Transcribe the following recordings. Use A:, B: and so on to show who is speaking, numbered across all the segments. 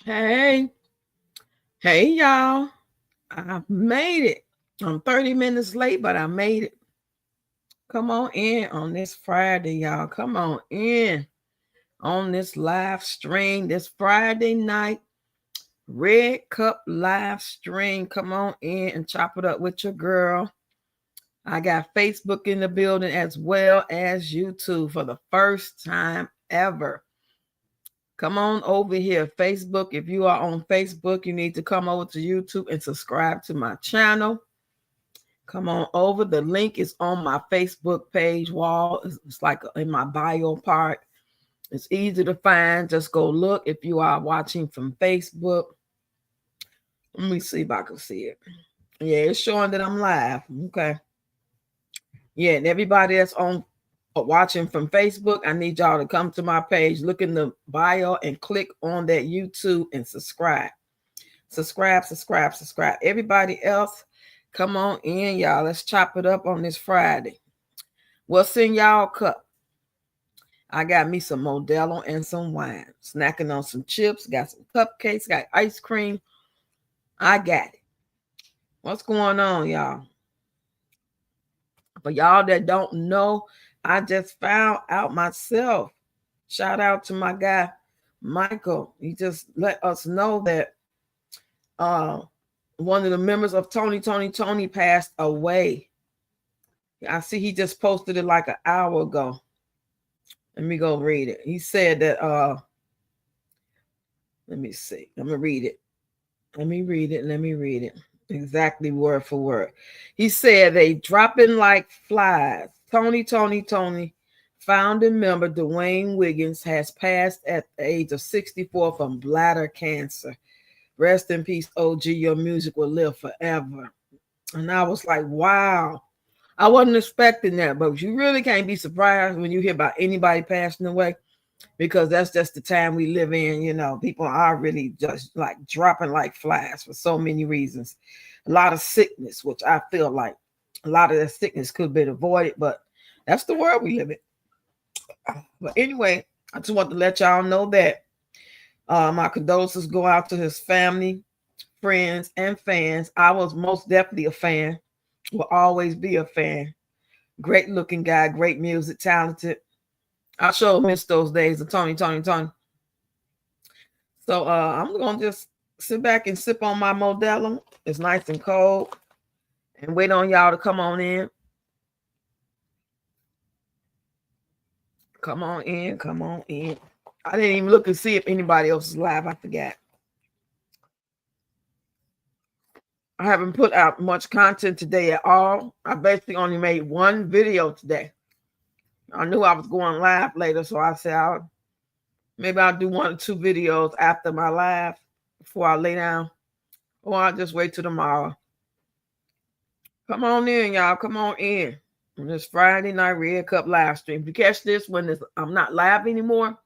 A: Hey, hey, y'all. I made it. I'm 30 minutes late, but I made it. Come on in on this Friday, y'all. Come on in on this live stream, this Friday night Red Cup live stream. Come on in and chop it up with your girl. I got Facebook in the building as well as YouTube for the first time ever. Come on over here, Facebook. If you are on Facebook, you need to come over to YouTube and subscribe to my channel. Come on over. The link is on my Facebook page wall. It's like in my bio part. It's easy to find. Just go look if you are watching from Facebook. Let me see if I can see it. Yeah, it's showing that I'm live. Okay. Yeah, and everybody that's on watching from Facebook, I need y'all to come to my page, look in the bio, and click on that YouTube and subscribe. Subscribe. Everybody else, come on in, y'all. Let's chop it up on this Friday. What's in y'all cup? I got me some Modelo and some wine. Snacking on some chips, got some cupcakes, got ice cream. I got it. What's going on, y'all? For y'all that don't know, I just found out myself. Shout out to my guy, Michael. He just let us know that uh, one of the members of Tony passed away. I see he just posted it like an hour ago. Let me go read it. He said that let me see. I'm gonna read it. Let me read it. Exactly word for word. He said they dropping like flies. Tony. Founding member Dwayne Wiggins has passed at the age of 64 from bladder cancer. Rest in peace, OG. Your music will live forever. And I was like, wow. I wasn't expecting that, but you really can't be surprised when you hear about anybody passing away because that's just the time we live in. You know, people are really just like dropping like flies for so many reasons. A lot of sickness, which I feel like a lot of that sickness could have been avoided, but that's the world we live in. But anyway, I just want to let y'all know that my condolences go out to his family, friends, and fans. I was most definitely a fan, will always be a fan. Great looking guy, great music, talented. I sure miss those days of Tony. So I'm gonna just sit back and sip on my Modelo. It's nice and cold, and wait on y'all to come on in. Come on in. I didn't even look and see if anybody else is live. I forgot. I haven't put out much content today at all. I basically only made one video today. I knew I was going live later, so I said maybe I'll do 1 or 2 videos after my live before I lay down, or I'll just wait till tomorrow. Come on in, y'all. Come on in. On this Friday night Red Cup live stream. If you catch this when I'm not live anymore,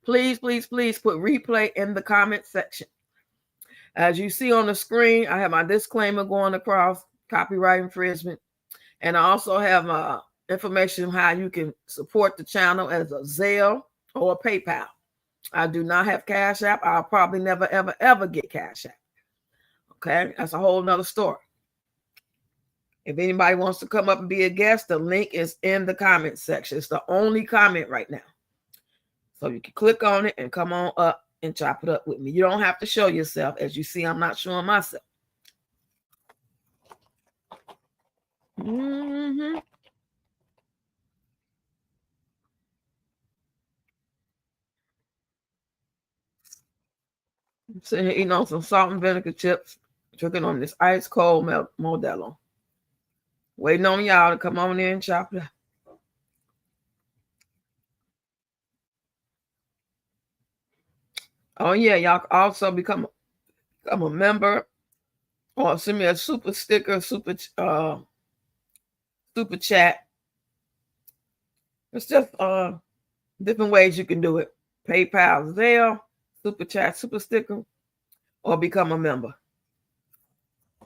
A: please put replay in the comment section. As you see on the screen, I have my disclaimer going across, copyright infringement, and I also have information on how you can support the channel as a Zelle or a PayPal. I do not have Cash App. I'll probably never, ever get Cash App. Okay, that's a whole nother story. If anybody wants to come up and be a guest, the link is in the comment section. It's the only comment right now. So you can click on it and come on up and chop it up with me. You don't have to show yourself. As you see, I'm not showing myself. Mm-hmm. Sitting here eating on some salt and vinegar chips, drinking on this ice cold Modelo. Waiting on y'all to come on in and chop it up. Oh yeah, y'all can also become a member or send me a super sticker, super chat. It's just different ways you can do it. PayPal, Zelle, super chat, super sticker, or become a member.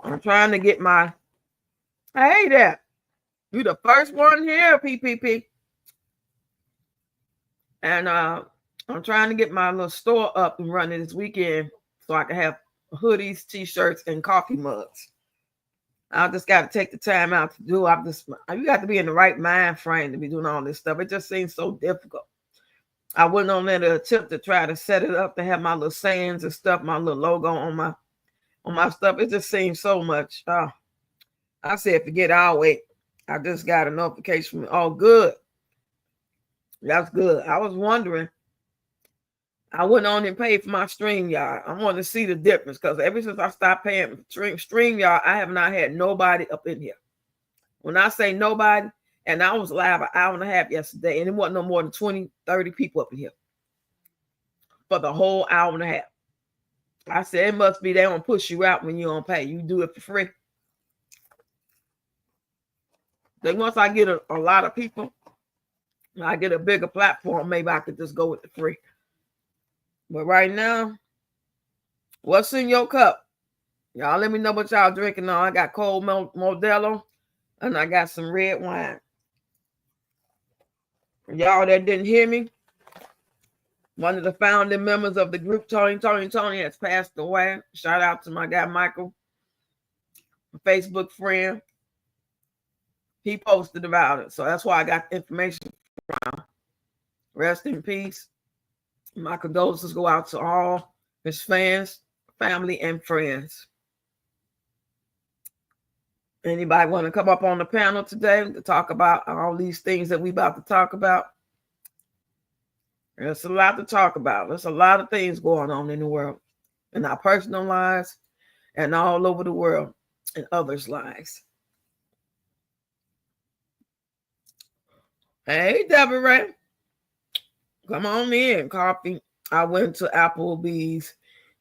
A: I'm trying to get my hey there. You the first one here, PPP. And I'm trying to get my little store up and running this weekend so I can have hoodies, t-shirts, and coffee mugs. I just got to take the time out to do. You got to be in the right mind frame to be doing all this stuff. It just seems so difficult. I went on there to attempt to try to set it up to have my little sayings and stuff, my little logo on my stuff. It just seems so much. I said, forget it, I'll wait. I just got a notification from me. Oh, good. That's good. I was wondering. I went on and paid for my StreamYard. I want to see the difference because ever since I stopped paying StreamYard, I have not had nobody up in here. When I say nobody, and I was live an hour and a half yesterday, and it wasn't no more than 20, 30 people up in here for the whole hour and a half. I said, it must be they don't push you out when you don't pay. You do it for free. Then once I get a lot of people, I get a bigger platform, maybe I could just go with the free. But right now, what's in your cup? Y'all let me know what y'all drinking on. I got cold Modelo, and I got some red wine. Y'all that didn't hear me, one of the founding members of the group, Tony, has passed away. Shout out to my guy, Michael, a Facebook friend. He posted about it. So that's why I got the information from. Rest in peace. My condolences go out to all his fans, family, and friends. Anybody want to come up on the panel today to talk about all these things that we about to talk about? There's a lot to talk about. There's a lot of things going on in the world, in our personal lives, and all over the world, in others' lives. Hey, Deborah. Come on in, coffee. I went to Applebee's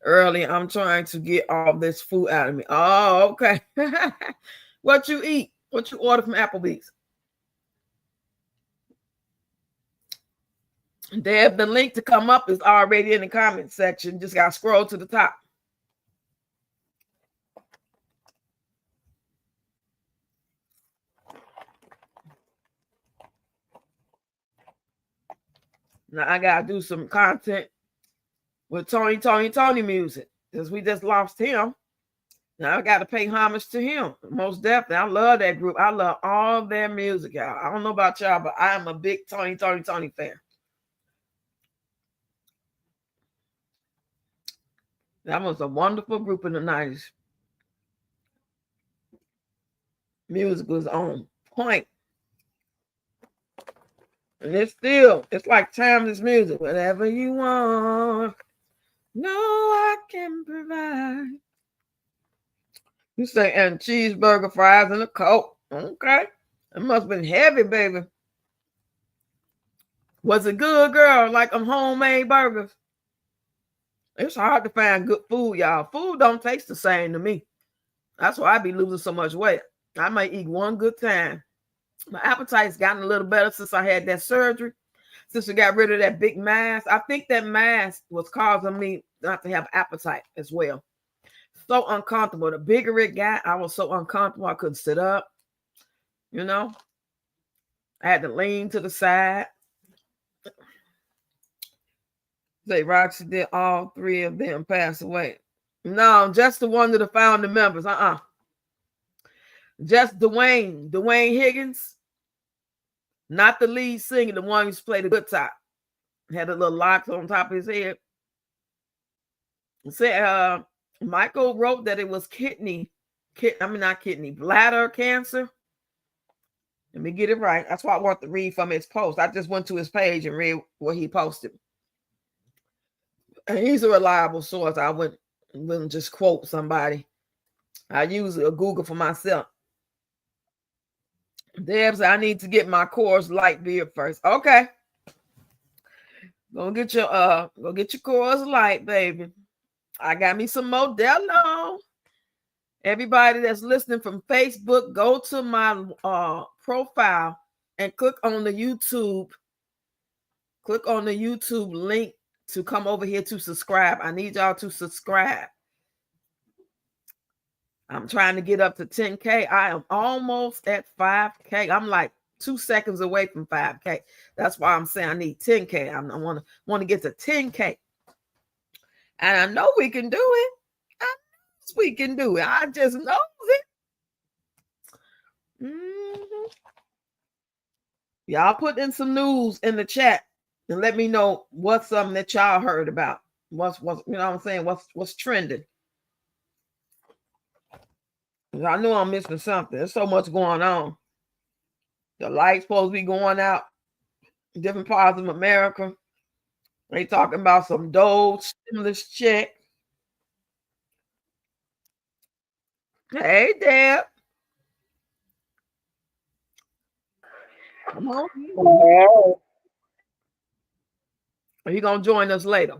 A: early. I'm trying to get all this food out of me. Oh, okay. What you eat? What you order from Applebee's? Deb, the link to come up is already in the comment section. Just got to scroll to the top. Now I got to do some content with Tony music because we just lost him. Now I got to pay homage to him. Most definitely. I love that group. I love all their music, y'all. I don't know about y'all, but I am a big Tony fan. That was a wonderful group in the 90s. Music was on point. And it's like timeless music. Whatever you want, no, I can provide. You say, and cheeseburger, fries, and a Coke. Okay. It must have been heavy, baby. Was it good, girl? Like them homemade burgers? It's hard to find good food, y'all. Food don't taste the same to me. That's why I be losing so much weight. I might eat one good time. My appetite's gotten a little better since I had that surgery. Since we got rid of that big mass. I think that mass was causing me not to have appetite as well. So uncomfortable. The bigger it got, I was so uncomfortable. I couldn't sit up. You know, I had to lean to the side. Say Roxy did all three of them pass away. No, just the one of the founding members. Just Dwayne Higgins. Not the lead singer, the one who played the guitar. Had a little locks on top of his head. Say, Michael wrote that it was bladder cancer. Let me get it right. That's why I want to read from his post. I just went to his page and read what he posted. And he's a reliable source. I wouldn't just quote somebody. I use a Google for myself. Debs, I need to get my Coors Light beer first. Okay. Go get your Coors Light, baby. I got me some Modelo. Everybody that's listening from Facebook, go to my profile and click on the YouTube. Click on the YouTube link to come over here to subscribe. I need y'all to subscribe. I'm trying to get up to 10K. I am almost at 5K. I'm like 2 seconds away from 5K. That's why I'm saying I need 10K. I want to get to 10K. And I know we can do it. I know we can do it. I just know it. Mm-hmm. Y'all put in some news in the chat and let me know what's something that y'all heard about. What's you know what I'm saying? What's trending? I know I'm missing something. There's so much going on. The light's supposed to be going out in different parts of America. They talking about some Doge stimulus check. Hey, Deb. Come on.
B: Hello.
A: Are you gonna join us later?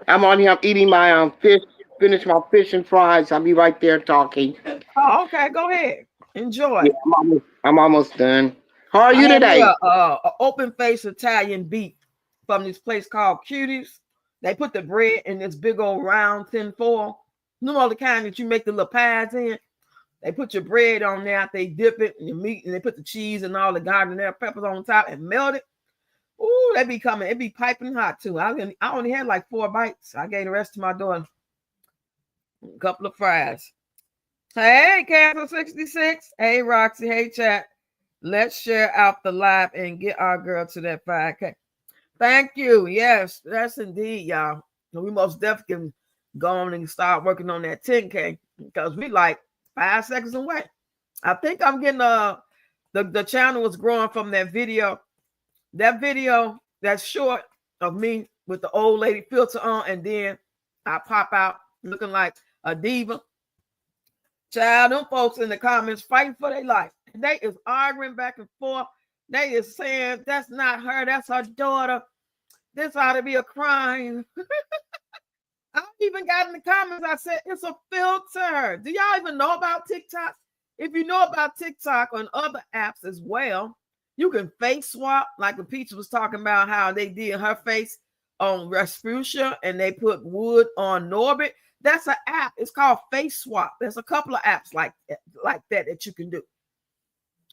B: I'm on here. I'm eating my fish. Finish my fish and fries. I'll be right there talking.
A: Oh, okay. Go ahead. Enjoy.
B: Yeah, I'm almost done. How are
A: I
B: you
A: had me
B: today?
A: a open face Italian beef from this place called Cuties. They put the bread in this big old round tin foil. You know the kind that you make the little pies in. They put your bread on there, they dip it in your meat, and they put the cheese and all the garden peppers on top and melt it. Ooh, they be coming. It be piping hot too. I only had like 4 bites. I gave the rest to my daughter. A couple of fries. Hey, Cancer 66. Hey, Roxy. Hey, chat. Let's share out the live and get our girl to that 5K. Thank you. Yes, that's indeed, y'all. We most definitely can go on and start working on that 10K because we like 5 seconds away. I think I'm getting the channel was growing from that video. That video that's short of me with the old lady filter on, and then I pop out looking like a diva. Child, them folks in the comments fighting for their life. They is arguing back and forth. They is saying that's not her, that's her daughter. This ought to be a crime. I even got in the comments, I said, it's a filter. Do y'all even know about TikTok? If you know about TikTok on other apps as well, you can face swap, like the Peach was talking about how they did her face on Respucia and they put wood on Norbit. That's an app. It's called Face Swap. There's a couple of apps like that you can do.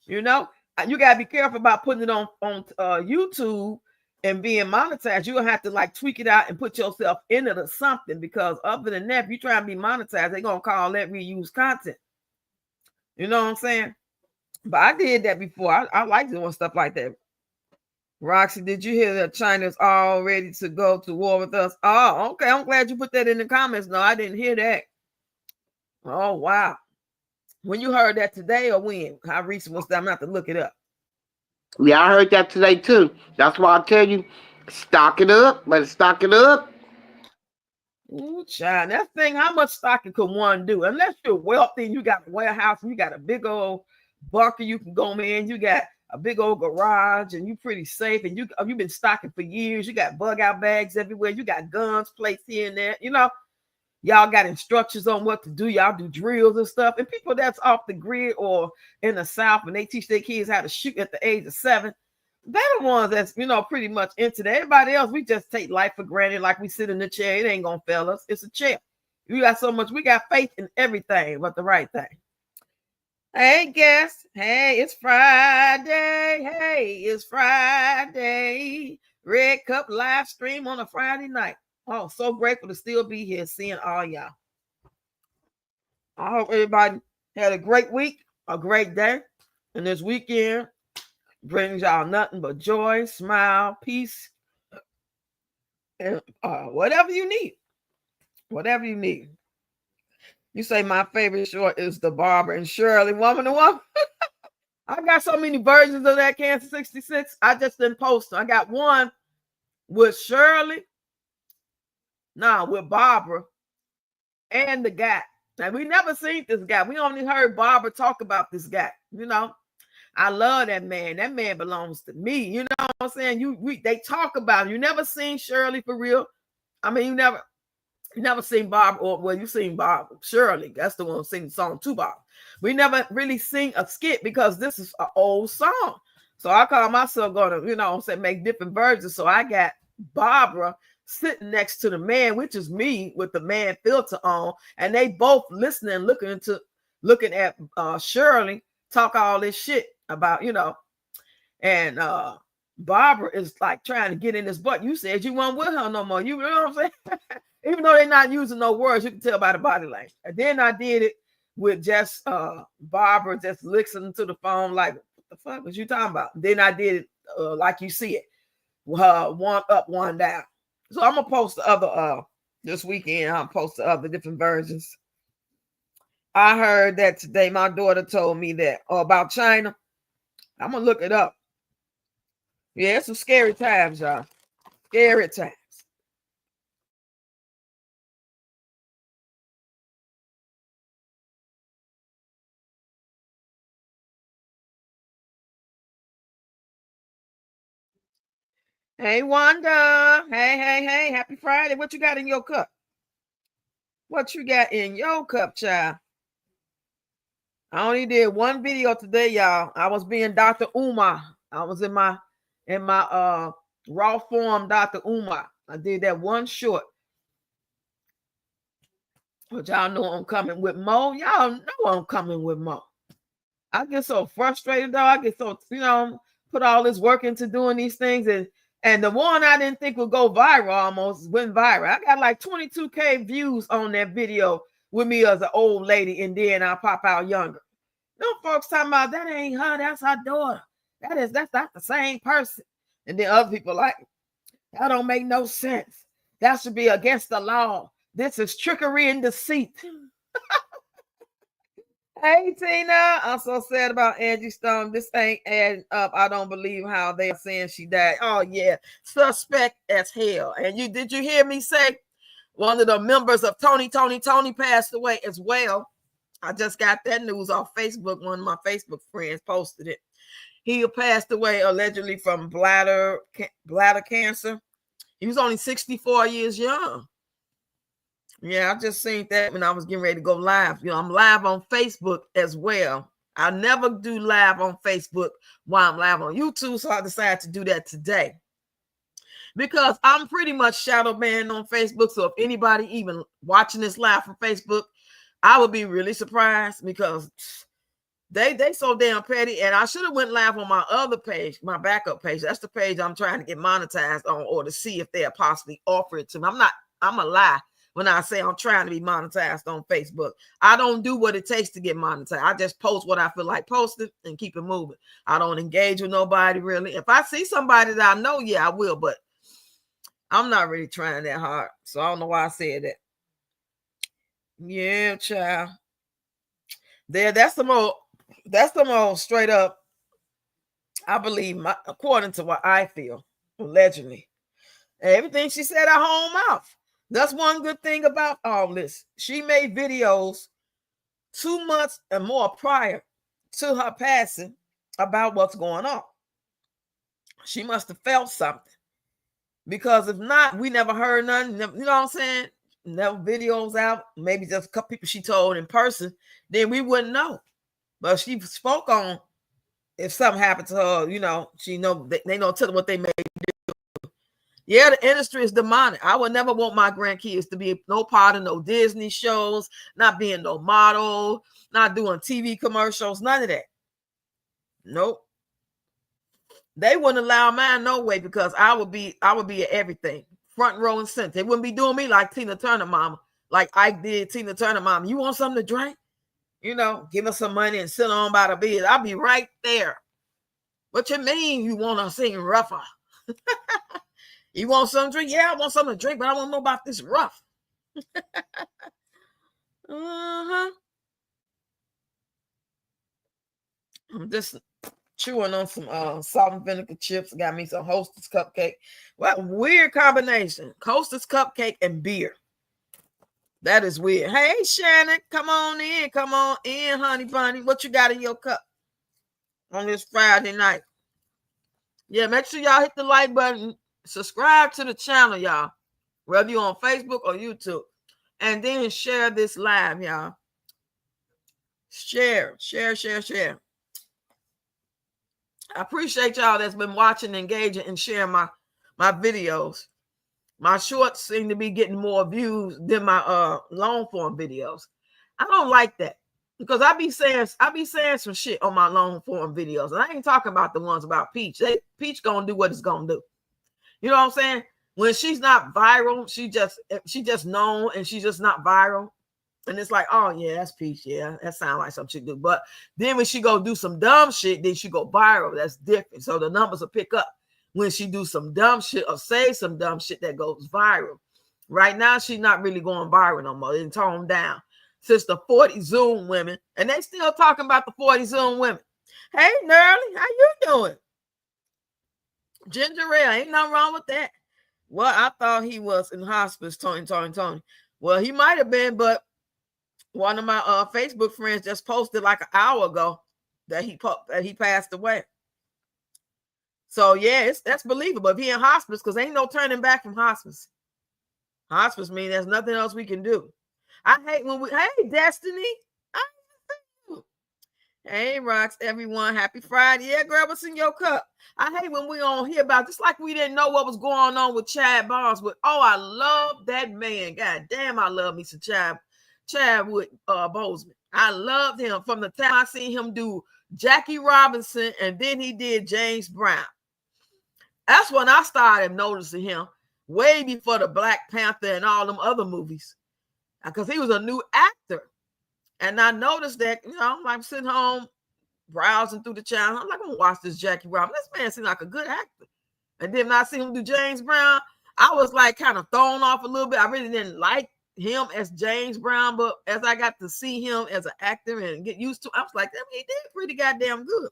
A: You know, you got to be careful about putting it on YouTube and being monetized. You're gonna have to like tweak it out and put yourself in it or something, because other than that, if you try to be monetized, they're gonna call that reuse content. You know what I'm saying? But I did that before. I like doing stuff like that. Roxy, did you hear that China's all ready to go to war with us? Oh, okay. I'm glad you put that in the comments. No, I didn't hear that. Oh, wow. When you heard that today or when? How recent was that? I'm going to have to look it up.
B: Yeah, I heard that today too. That's why I tell you, stock it up. Better stock it up.
A: Ooh, child. That thing, how much stocking could one do? Unless you're wealthy and you got a warehouse and you got a big old bunker you can go in, you got a big old garage and you're pretty safe, and you've been stocking for years. You got bug out bags everywhere. You got guns placed here and there. You know, y'all got instructions on what to do. Y'all do drills and stuff. And people that's off the grid or in the South, and they teach their kids how to shoot at the age of 7, they're the ones that's, you know, pretty much into that. Everybody else, we just take life for granted, like we sit in the chair. It ain't gonna fail us. It's a chair. We got so much. We got faith in everything but the right thing. Hey, guest. Hey, it's Friday. Hey, it's Friday. Red Cup live stream on a Friday night. Oh, so grateful to still be here seeing all y'all. I hope everybody had a great week, a great day. And this weekend brings y'all nothing but joy, smile, peace, and whatever you need. Whatever you need. You say my favorite short is the Barbara and Shirley woman to woman. I got so many versions of that, Cancer 66. I just didn't post them. I got one with Shirley, with Barbara, and the guy. Now, we never seen this guy. We only heard Barbara talk about this guy. You know, I love that man. That man belongs to me. You know what I'm saying? They talk about him. You never seen Shirley for real. I mean, you never seen Bob, or well, you seen Bob Shirley. That's the one who sing the song to Bob. We never really sing a skit because this is an old song. So I call myself going to, you know, say make different versions. So I got Barbara sitting next to the man, which is me with the man filter on, and they both listening, looking at Shirley talk all this shit. about, and Barbara is like trying to get in his butt. You said you weren't with her no more. You know what I'm saying? Even though they're not using no words, you can tell by the body language. And then I did it with just Barbara just listening to the phone like, what the fuck was you talking about? Then I did it like you see it, one up, one down. So I'm gonna post the other this weekend. I'll post the other different versions. I heard that today. My daughter told me that about China. I'm gonna look it up. Yeah, it's some scary times, y'all. Scary times. Hey, Wanda. Hey. Happy Friday. What you got in your cup? What you got in your cup, child? I only did one video today, y'all. I was being Dr. Umar. I was in my raw form, Dr. Umar. I did that one short. But y'all know I'm coming with Mo. Y'all know I'm coming with Mo. I get so frustrated, though. I get so, put all this work into doing these things. And the one I didn't think would go viral almost went viral. I got like 22K views on that video with me as an old lady, and then I pop out younger. No folks talking about that ain't her, that's her daughter. That's not the same person. And then other people like, that don't make no sense. That should be against the law. This is trickery and deceit. Hey Tina, I'm so sad about Angie Stone. This ain't adding up. I don't believe how they are saying she died. Oh yeah, suspect as hell. And did you hear me say one of the members of Tony passed away as well? I just got that news off Facebook. One of my Facebook friends posted it. He passed away allegedly from bladder cancer. He was only 64 years young. Yeah, I just seen that when I was getting ready to go live. I'm live on Facebook as well. I never do live on Facebook while I'm live on YouTube, so I decided to do that today. Because I'm pretty much shadow banned on Facebook, so if anybody even watching this live from Facebook, I would be really surprised because they so damn petty. And I should have went live on my other page, my backup page. That's the page I'm trying to get monetized on, or to see if they'll possibly offer it to me. I'm a lie when I say I'm trying to be monetized on Facebook. I don't do what it takes to get monetized. I just post what I feel like posting and keep it moving. I don't engage with nobody really. If I see somebody that I know, yeah, I will, but I'm not really trying that hard. So I don't know why I said that. Yeah, child. That's the most straight up, I believe, according to what I feel, allegedly. Everything she said at home mouth. That's one good thing about all this. She made videos 2 months and more prior to her passing about what's going on. She must have felt something. Because if not, we never heard nothing. You know what I'm saying? Never videos out. Maybe just a couple people she told in person. Then we wouldn't know. But she spoke on if something happened to her, she know they know tell her what they may do. Yeah, the industry is demonic. I would never want my grandkids to be no part of no Disney shows, not being no model, not doing TV commercials, none of that. Nope. They wouldn't allow mine no way because I would be at everything, front row and center. They wouldn't be doing me like Tina Turner mama, like I did Tina Turner mama. You want something to drink? Give us some money and sit on by the bed. I'll be right there. What you mean you want to sing rougher? You want something to drink? Yeah, I want something to drink, but I want to know about this rough. Uh-huh. I'm just chewing on some salt and vinegar chips. Got me some Hostess cupcake. What weird combination. Hostess cupcake and beer. That is weird. Hey, Shannon, come on in, honey bunny. What you got in your cup on this Friday night? Yeah, make sure y'all hit the like button. Subscribe to the channel, y'all. Whether you're on Facebook or YouTube. And then share this live, y'all. Share. I appreciate y'all that's been watching, engaging, and sharing my videos. My shorts seem to be getting more views than my long form videos. I don't like that. Because I be saying some shit on my long form videos, and I ain't talking about the ones about Peach. Peach gonna do what it's gonna do. You know what I'm saying? When she's not viral, she just known, and she's just not viral. And it's like, oh yeah, that's Peach. Yeah, that sounds like something she do. But then when she go do some dumb shit, then she go viral. That's different. So the numbers will pick up when she do some dumb shit or say some dumb shit that goes viral. Right now, she's not really going viral no more. It's toned down since the 40 Zoom women, and they still talking about the 40 Zoom women. Hey, Nerly, how you doing? Ginger ale, ain't nothing wrong with that. Well, I thought he was in hospice, Tony. Well, he might have been, but one of my Facebook friends just posted like an hour ago that he passed away. So yeah, that's believable. If he in hospice, because ain't no turning back from hospice. Hospice means there's nothing else we can do. I hate when hey Destiny. Hey Rocks, everyone. Happy Friday. Yeah, girl, what's in your cup? I hate when we don't hear about, just like we didn't know what was going on with Chad Barnes. But oh, I love that man. God damn, I love me some Chadwick Boseman. I loved him from the time I seen him do Jackie Robinson, and then he did James Brown. That's when I started noticing him, way before the Black Panther and all them other movies, because he was a new actor. And I noticed that, I'm like sitting home browsing through the channel. I'm like, I'm gonna watch this Jackie Robinson. This man seems like a good actor. And then when I see him do James Brown, I was like kind of thrown off a little bit. I really didn't like him as James Brown, but as I got to see him as an actor and get used to, I was like, he did pretty goddamn good.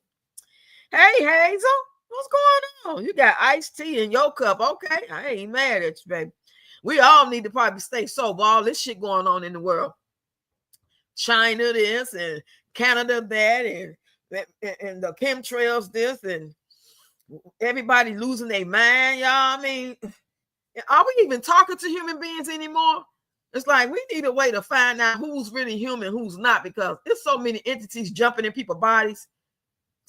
A: Hey, Hazel, what's going on? You got iced tea in your cup. Okay, I ain't mad at you, baby. We all need to probably stay sober. All this shit going on in the world. China this and Canada that and the chemtrails this and everybody losing their mind, y'all. I mean, are we even talking to human beings anymore? It's like we need a way to find out who's really human, who's not, because there's so many entities jumping in people's bodies.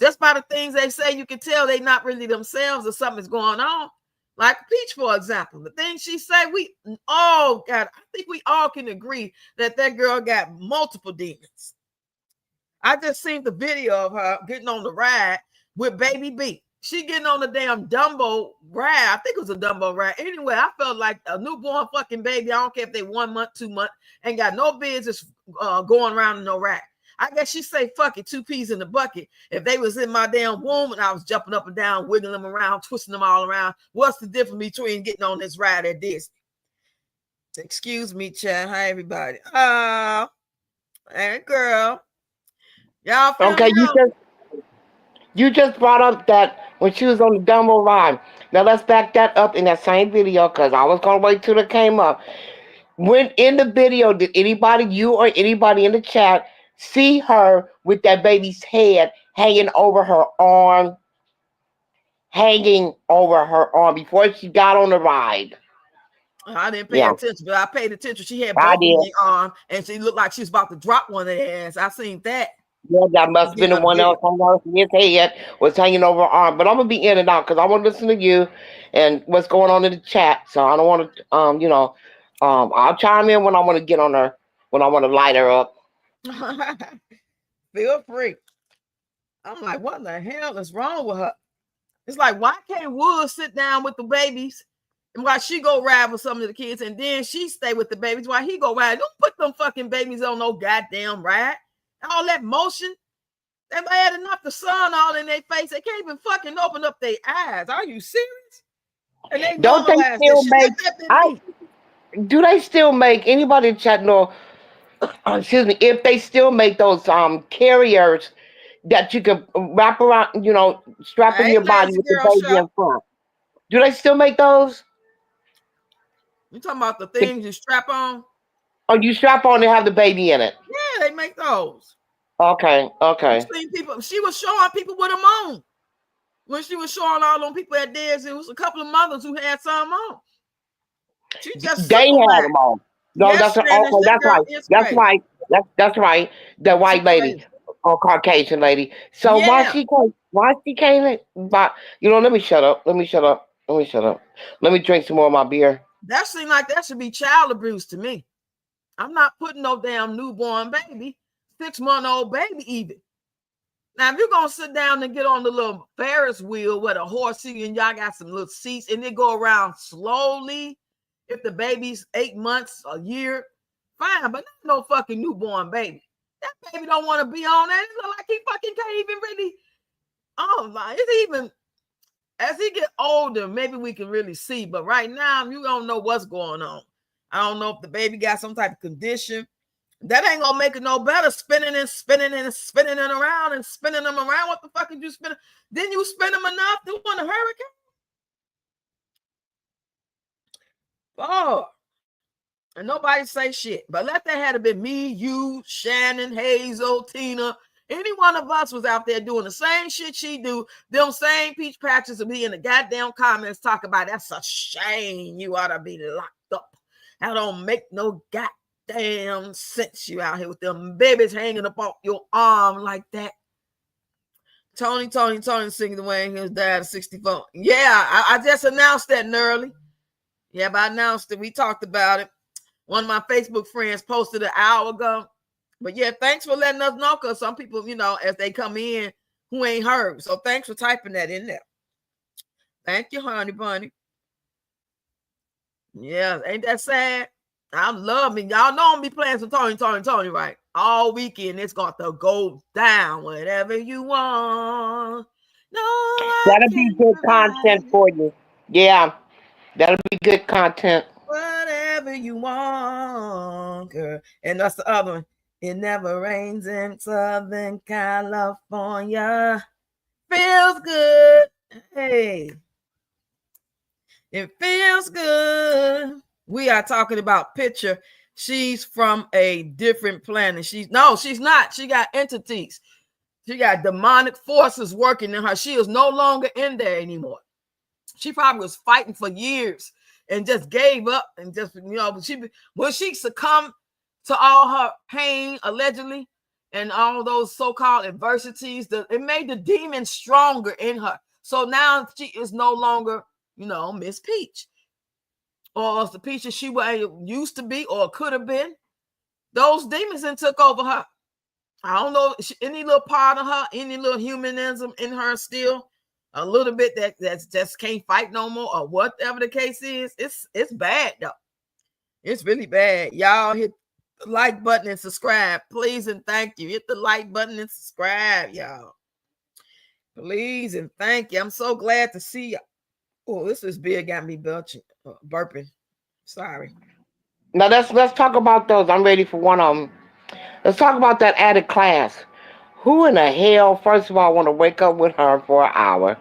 A: Just by the things they say, you can tell they're not really themselves or something's going on. Like Peach, for example, the things she say, I think we all can agree that girl got multiple demons. I just seen the video of her getting on the ride with Baby B. She getting on the damn Dumbo ride. I think it was a Dumbo ride. Anyway, I felt like a newborn fucking baby. I don't care if they 1 month, 2 months, ain't got no business going around in no ride. I guess she say, fuck it, 2 peas in the bucket. If they was in my damn womb and I was jumping up and down, wiggling them around, twisting them all around, what's the difference between getting on this ride at Disney? Excuse me, Chad. Hi, everybody. Hey, girl. Y'all feel
B: Okay, you just brought up that when she was on the Dumbo ride. Now let's back that up in that same video, because I was gonna wait till it came up. When in the video, did anybody, you or anybody in the chat, see her with that baby's head hanging over her arm, before she got on the ride?
A: I didn't pay
B: Yeah,
A: attention, but I paid attention. She had
B: I
A: both of
B: did.
A: their arm, and she looked like she was about to drop one of their ass. I seen that.
B: Yeah, that must have been the one else on his head was hanging over her arm. But I'm gonna be in and out because I want to listen to you and what's going on in the chat. So I don't want to, I'll chime in when I want to get on her, when I want to light her up.
A: Feel free. I'm like, what the hell is wrong with her? It's like, why can't Wood sit down with the babies and why she go ride with some of the kids and then she stay with the babies while he go ride? Don't put them fucking babies on no goddamn ride. All that motion. They had enough the sun all in their face. They can't even fucking open up their eyes. Are you serious? And they
B: Don't they
A: normalize
B: still
A: this shit.
B: do they still make, anybody in chat know, excuse me, if they still make those carriers that you can wrap around, strap in
A: Hey,
B: your body
A: Lazy
B: with the
A: Girl
B: baby
A: Show.
B: in front? Do they still make those?
A: You talking about the things you strap on?
B: Or you strap on and have the baby in it?
A: Yeah, they make those.
B: Okay.
A: I've seen people. She was showing people with them on. When she was showing all them people at theirs, it was a couple of mothers who had some on. She just
B: They
A: super
B: had
A: mad.
B: them on. No,
A: Yes,
B: that's okay.
A: Spanish. That
B: That's
A: girl
B: right.
A: is
B: That's
A: crazy.
B: right. That's right. The white
A: She's
B: lady
A: crazy.
B: or Caucasian lady. So
A: Yeah,
B: why she came? But let me shut up. Let me shut up. Let me drink some more of my beer.
A: that seemed like that should be child abuse to me. I'm not putting no damn newborn baby 6-month-old baby even. Now, if you're going to sit down and get on the little Ferris wheel with a horse seat and y'all got some little seats and they go around slowly, if the baby's 8 months, a year, fine, but not no fucking newborn baby. That baby don't want to be on that. It look like he fucking can't even really, oh my, it's even, as he get older, maybe we can really see, but right now, you don't know what's going on. I don't know if the baby got some type of condition. That ain't gonna make it no better. Spinning and spinning and spinning and around and spinning them around. What the fuck did you spin? Didn't you spin them enough to want a hurricane? Oh, and nobody say shit. But let that had been me, you, Shannon, Hazel, Tina. Any one of us was out there doing the same shit she do. Them same peach patches will be in the goddamn comments talking about that's a shame. You ought to be locked up. That don't make no goddamn sense. You out here with them babies hanging up off your arm like that. Tony singing the way his dad is 64. Yeah, I just announced that early. Yeah, but I announced it. We talked about it. One of my Facebook friends posted an hour ago. But yeah, thanks for letting us know, because some people, you know, as they come in who ain't heard. So thanks for typing that in there. Thank you, honey bunny. Yeah, ain't that sad? I love me. Y'all know I'm be playing some Tony, right? All weekend. It's got to go down. Whatever you want. No,
B: that'll be good content for you. Yeah, that'll be good content.
A: Whatever you want, girl. And that's the other one. It never rains in Southern California. Feels good. Hey. It feels good. We are talking about Picture. She's from a different planet. She's not. She got entities. She got demonic forces working in her. She is no longer in there anymore. She probably was fighting for years and just gave up and just, you know, when she succumbed to all her pain, allegedly, and all those so-called adversities, it made the demon stronger in her. So now she is no longer, you know, Miss Peach. Or the Peach that she used to be or could have been. Those demons then took over her. I don't know, any little part of her, any little humanism in her still, a little bit that just can't fight no more, or whatever the case is. It's bad though. It's really bad. Y'all hit the like button and subscribe, please and thank you. Hit the like button and subscribe, y'all. Please and thank you. I'm so glad to see you. Oh, this is big. Got me burping. Sorry.
B: Now let's talk about those. I'm ready for one of them. Let's talk about that added class. Who in the hell, first of all, want to wake up with her for an hour,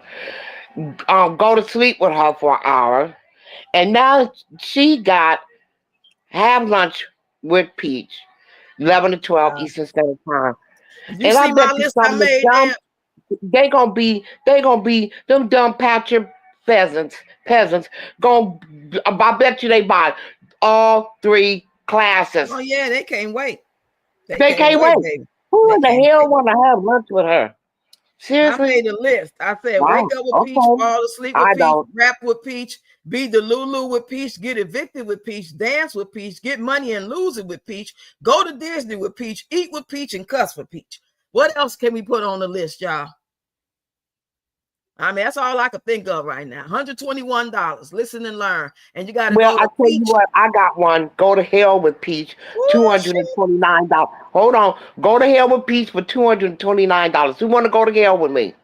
B: go to sleep with her for an hour, and now she got have lunch with Peach, 11 to 12 Eastern Standard Time.
A: You
B: And I
A: see
B: bet
A: my
B: you
A: list
B: some
A: I
B: of the
A: made
B: dumb,
A: there?
B: they gonna be them dumb patcher peasants gonna, I bet you they buy all 3 classes.
A: Oh yeah, they can't wait.
B: They can't wait.
A: Baby.
B: Who
A: They
B: in
A: can't
B: the hell
A: wait.
B: want to have lunch with her?
A: I
B: Seriously?
A: made a list. I said, wake
B: Wow.
A: up with Peach,
B: Okay.
A: fall asleep with
B: I
A: Peach,
B: don't.
A: rap with Peach, be the Lulu with Peach, get evicted with Peach, dance with Peach, get money and lose it with Peach, go to Disney with Peach, eat with Peach, and cuss with Peach. What else can we put on the list, y'all? I mean, that's all I could think of right now. $121. Listen and learn. And you got to
B: Well,
A: go
B: I
A: to
B: tell you
A: Peach.
B: what, I got one. Go to hell with Peach, $229. Hold on. Go to hell with Peach for $229. Who want to go to hell with me?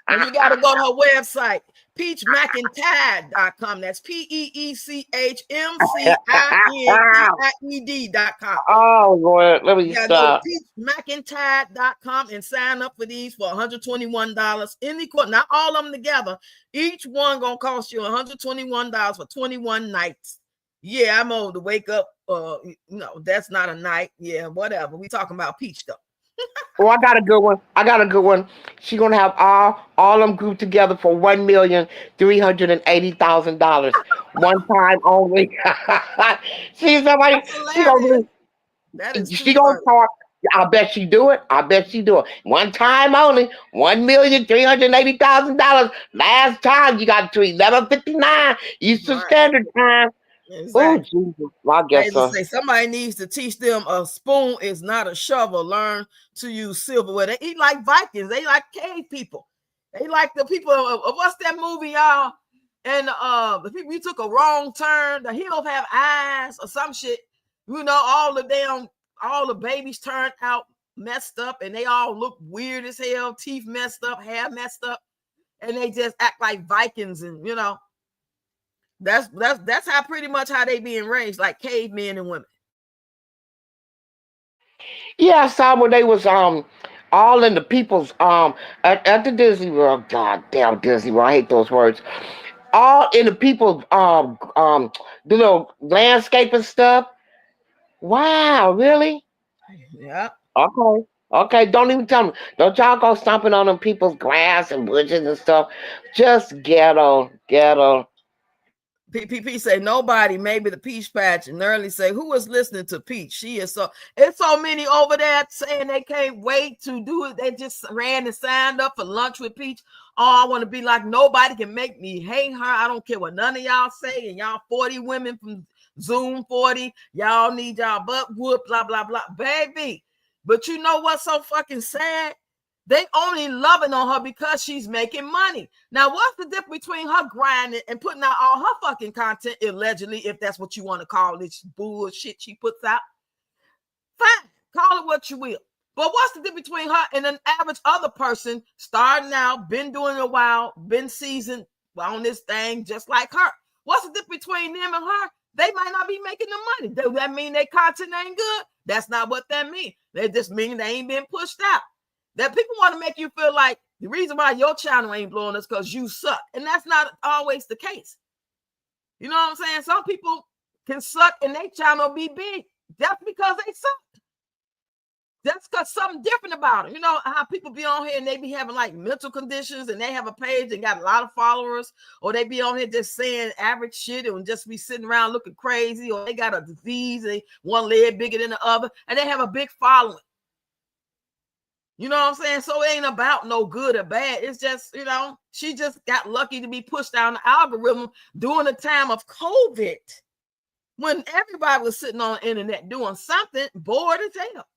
A: And you got to go to her website, peachmcintide.com. That's PeechMcIntied.com.
B: Oh, Lord, let me
A: You got to go
B: stop.
A: to peachmcintide.com and sign up for these for $121. Not all of them together. Each one going to cost you $121 for 21 nights. Yeah, I'm old to wake up. No, that's not a night. Yeah, whatever. We talking about Peach though.
B: Oh, I got a good one. She's gonna have all them grouped together for $1,380,000. One time only. See somebody.
A: That's
B: She gonna
A: hilarious. That is too
B: she gonna
A: funny.
B: talk. I bet she do it. One time only. $1,380,000. Last time you got to 11:59 Eastern Standard Time. Oh,
A: Exactly.
B: Jesus. Well, I
A: They
B: guess
A: just
B: so.
A: say somebody needs to teach them a spoon is not a shovel. Learn to use silverware. They eat like Vikings. They like cave people. They like the people of what's that movie, y'all? And the people you took a wrong turn. The heroes have eyes or some shit. You know, all the babies turned out messed up, and they all look weird as hell. Teeth messed up, hair messed up, and they just act like Vikings, and you know. That's how pretty much how they being raised, like cavemen and women.
B: Yeah, I saw where they was all in the people's at the Disney World. God damn Disney World, I hate those words. All in the people's the little landscape and stuff. Wow, really?
A: Yeah.
B: Okay. Okay, don't even tell me. Don't y'all go stomping on them people's grass and bushes and stuff. Just ghetto, ghetto.
A: PPP say nobody, maybe the Peach Patch, and Early say who is listening to Peach? She is so. It's so many over there saying they can't wait to do it. They just ran and signed up for lunch with Peach. Oh, I want to be like nobody can make me hate her. I don't care what none of y'all say. And y'all 40 women from Zoom 40, y'all need y'all butt whoop, blah blah blah, baby. But you know what's so fucking sad? They only loving on her because she's making money. Now, what's the difference between her grinding and putting out all her fucking content, allegedly, if that's what you want to call this bullshit she puts out? Fine, call it what you will. But what's the difference between her and an average other person starting out, been doing it a while, been seasoned on this thing just like her? What's the difference between them and her? They might not be making the money. Does that mean their content ain't good? That's not what that means. They just mean they ain't been pushed out. That people want to make you feel like the reason why your channel ain't blowing is because you suck. And that's not always the case. You know what I'm saying? Some people can suck and their channel be big. That's because they suck. That's because something different about it. You know how people be on here and they be having like mental conditions and they have a page and got a lot of followers, or they be on here just saying average shit and just be sitting around looking crazy, or they got a disease, they one leg bigger than the other, and they have a big following. You know what I'm saying? So it ain't about no good or bad. It's just, you know, she just got lucky to be pushed down the algorithm during the time of COVID when everybody was sitting on the internet doing something, bored as hell.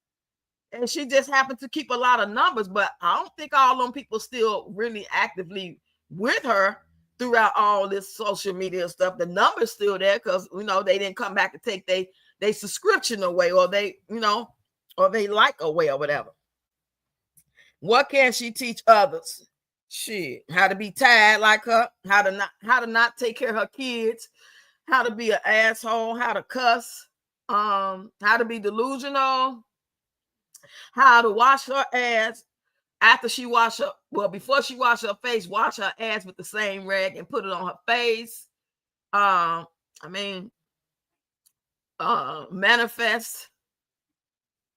A: And she just happened to keep a lot of numbers, but I don't think all them people still really actively with her throughout all this social media stuff. The numbers still there because, you know, they didn't come back to take they subscription away, or they, you know, or they like away or whatever. What can she teach others? Shit, how to be tired like her, how to not take care of her kids, how to be an asshole, how to cuss, how to be delusional, how to wash her ass after she wash her, well, before she wash her face, wash her ass with the same rag and put it on her face. I mean, manifest.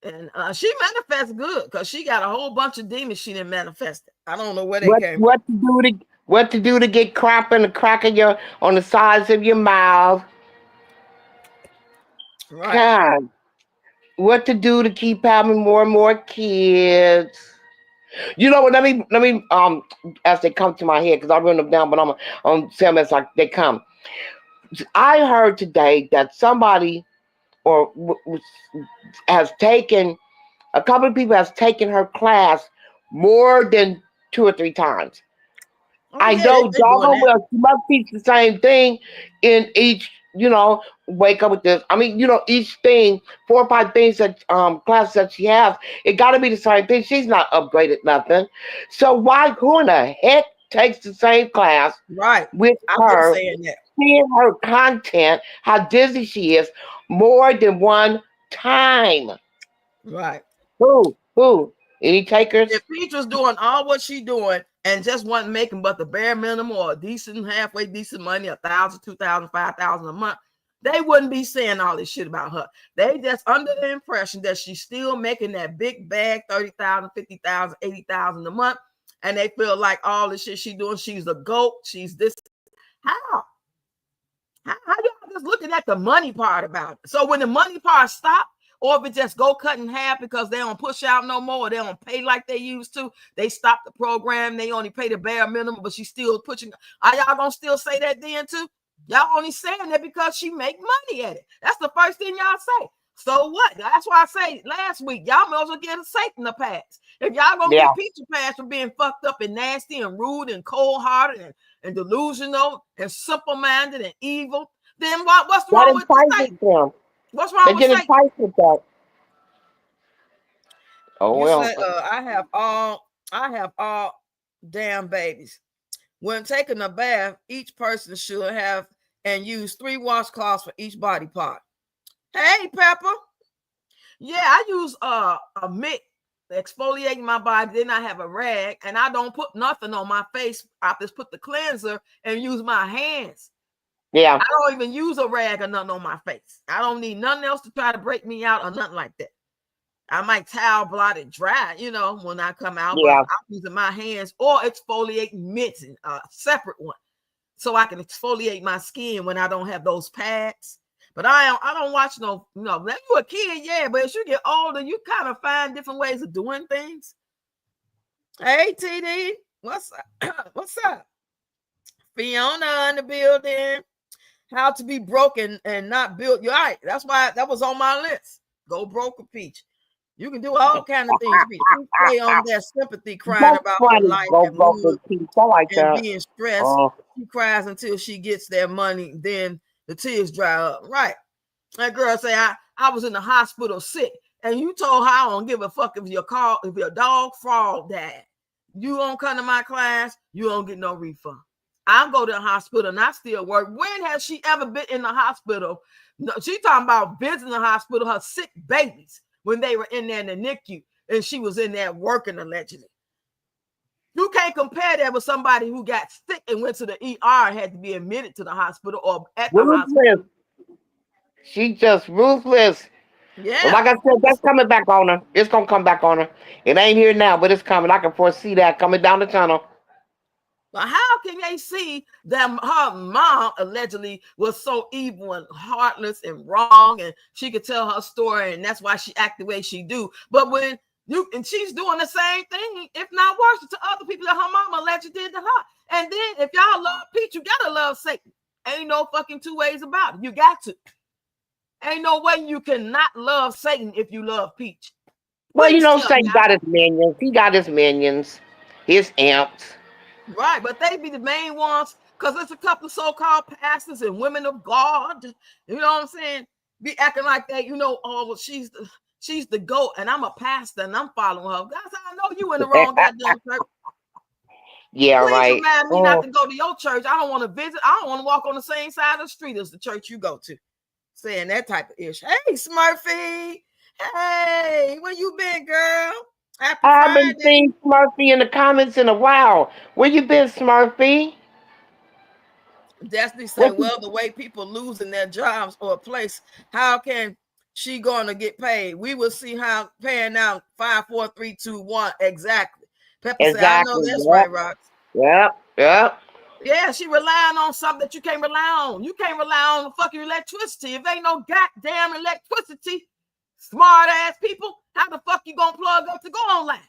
A: And she manifests good because she got a whole bunch of demons she didn't manifest. I don't know where they
B: What
A: came from.
B: what to do to get crap in the crack of your on the sides of your mouth?
A: Right.
B: God, what to do to keep having more and more kids? You know what? Let me as they come to my head because I written them down, but I'm saying as like they come. I heard today that somebody or has taken a couple of people has taken her class more than 2 or 3 times.
A: Oh
B: I
A: yeah,
B: know
A: they doing
B: doggone
A: that.
B: well she must teach the same thing in each, wake up with this. I mean, each thing, 4 or 5 things that classes that she has, it gotta be the same thing. She's not upgraded nothing. So who in the heck takes the same class
A: Right.
B: with
A: I've been
B: her,
A: saying that.
B: seeing her content, how dizzy she is, more than one time?
A: Right.
B: Who? Who? Any takers?
A: If Peach was doing all what she doing and just wasn't making but the bare minimum or a decent, halfway decent money, 1,000, 2,000, 5,000 a month, they wouldn't be saying all this shit about her. They just under the impression that she's still making that big bag, 30,000, 50,000, 80,000 a month. And they feel like all the shit she's doing, she's a goat. She's this. How? How y'all just looking at the money part about it? So when the money part stop, or if it just go cut in half because they don't push out no more, or they don't pay like they used to, they stop the program, they only pay the bare minimum, but she's still pushing. Are y'all gonna still say that then too? Y'all only saying that because she make money at it. That's the first thing y'all say. So what? That's why I say last week, y'all may as well get a Satan a pass. If y'all gonna get Peach a pass for being fucked up and nasty and rude and cold-hearted and delusional and simple-minded and evil, then what's wrong with Satan? What's wrong with Satan?
B: With that. Oh,
A: you
B: well.
A: Say, I have all damn babies. When taking a bath, each person should have and use 3 washcloths for each body part. Hey, Pepper. Yeah, I use a mitt exfoliating my body. Then I have a rag, and I don't put nothing on my face. I just put the cleanser and use my hands.
B: Yeah.
A: I don't even use a rag or nothing on my face. I don't need nothing else to try to break me out or nothing like that. I might towel blot it dry, when I come out, but I'm using my hands or exfoliating mitts, a separate one, so I can exfoliate my skin when I don't have those pads. But I don't watch when you a kid, yeah, but as you get older, you kind of find different ways of doing things. Hey, TD, what's up? What's up? Fiona in the building. How to be broken and not built. You're right. That's why that was on my list. Go broke a Peach. You can do all kind of things. You play on that sympathy, crying about her life and mood and being stressed. She cries until she gets their money. Then the tears dry up. Right. That girl say, I was in the hospital sick. And you told her, I don't give a fuck if your dog frog died. You don't come to my class, you don't get no refund. I'll go to the hospital and I still work. When has she ever been in the hospital? No, she talking about visiting the hospital, her sick babies, when they were in there in the NICU and she was in there working allegedly. You can't compare that with somebody who got sick and went to the ER and had to be admitted to the hospital or at the hospital.
B: She just ruthless.
A: Yeah.
B: Well, like I said, that's coming back on her. It's going to come back on her. It ain't here now, but it's coming. I can foresee that coming down the tunnel.
A: But how can they see that her mom allegedly was so evil and heartless and wrong, and she could tell her story, and that's why she act the way she do? But when she's doing the same thing, if not worse, to other people that her mama allegedly did to her. And then if y'all love Peach, you gotta love Satan. Ain't no fucking two ways about it. You got to. Ain't no way you cannot love Satan if you love Peach.
B: Well, Satan got his minions. He got his minions, his amps.
A: Right, but they be the main ones because it's a couple of so-called pastors and women of God. You know what I'm saying? Be acting like that. Oh, she's the GOAT, and I'm a pastor, and I'm following her. Guys, I know you in the wrong goddamn church.
B: Yeah,
A: Please remind me not to go to your church. I don't want to visit. I don't want to walk on the same side of the street as the church you go to. Saying that type of ish. Hey, Smurfy. Hey, where you been, girl?
B: I haven't seen Smurfy in the comments in a while. Where you been, Smurfy?
A: Destiny say, well, the way people losing their jobs or a place, how can she going to get paid? We will see how paying out 5, 4, 3, 2, 1. Exactly. Pepper said, I know that's right, Rox.
B: Yep.
A: Yeah, she relying on something that you can't rely on. You can't rely on the fucking electricity. If ain't no goddamn electricity, smart ass people, how the fuck you gonna plug up to go online?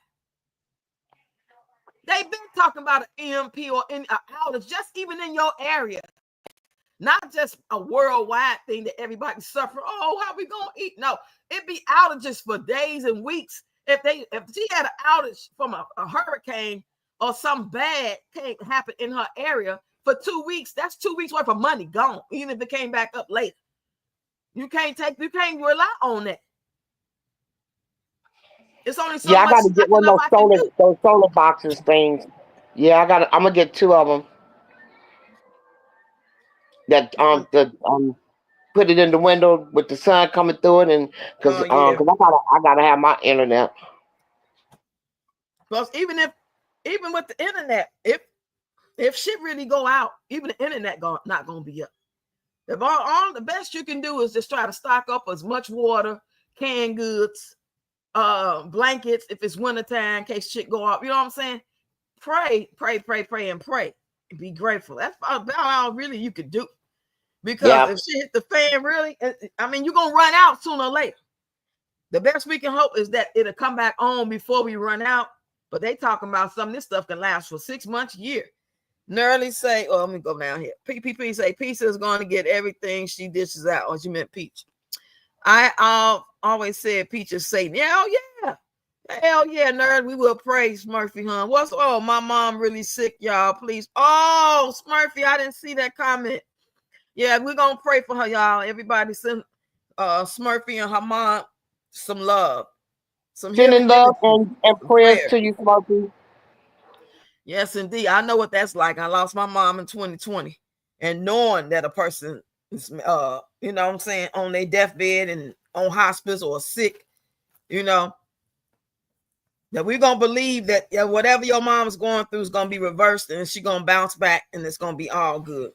A: They've been talking about an EMP or an outage, just even in your area. Not just a worldwide thing that everybody suffer. Oh, how we gonna eat? No, it be outages for days and weeks. If she had an outage from a hurricane or something bad can't happen in her area for 2 weeks, that's 2 weeks worth of money gone, even if it came back up later. You can't rely on that. It's only so much.
B: I gotta get one of those solar boxes things. Yeah, I'm gonna get 2 of them. That put it in the window with the sun coming through it, and because I gotta have my internet.
A: Plus, even with the internet, if shit really go out, even the internet not gonna be up. If all the best you can do is just try to stock up as much water, canned goods, blankets if it's wintertime in case shit go up. You know what I'm saying? Pray, and pray. Be grateful. That's about all really you could do. Because if shit hit the fan, really, I mean, you're gonna run out sooner or later. The best we can hope is that it'll come back on before we run out. But they talking about some of this stuff can last for 6 months, a year. Nerly say, oh, let me go down here. PPP say Pizza is going to get everything she dishes out. Oh, she meant Peach. I always said Peach is Satan. Yeah, oh yeah. Hell yeah, nerd. We will praise Smurfy, huh? My mom really sick, y'all. Please. Oh, Smurfy, I didn't see that comment. Yeah, we're gonna pray for her, y'all. Everybody send Smurfy and her mom some love. Some healing
B: Sending love
A: energy
B: and
A: and
B: prayers
A: prayer.
B: to you, Smokey.
A: Yes, indeed. I know what that's like. I lost my mom in 2020. And knowing that a person is you know what I'm saying, on their deathbed and on hospice or sick, you know, that we're gonna believe that whatever your mom's going through is gonna be reversed and she's gonna bounce back and it's gonna be all good.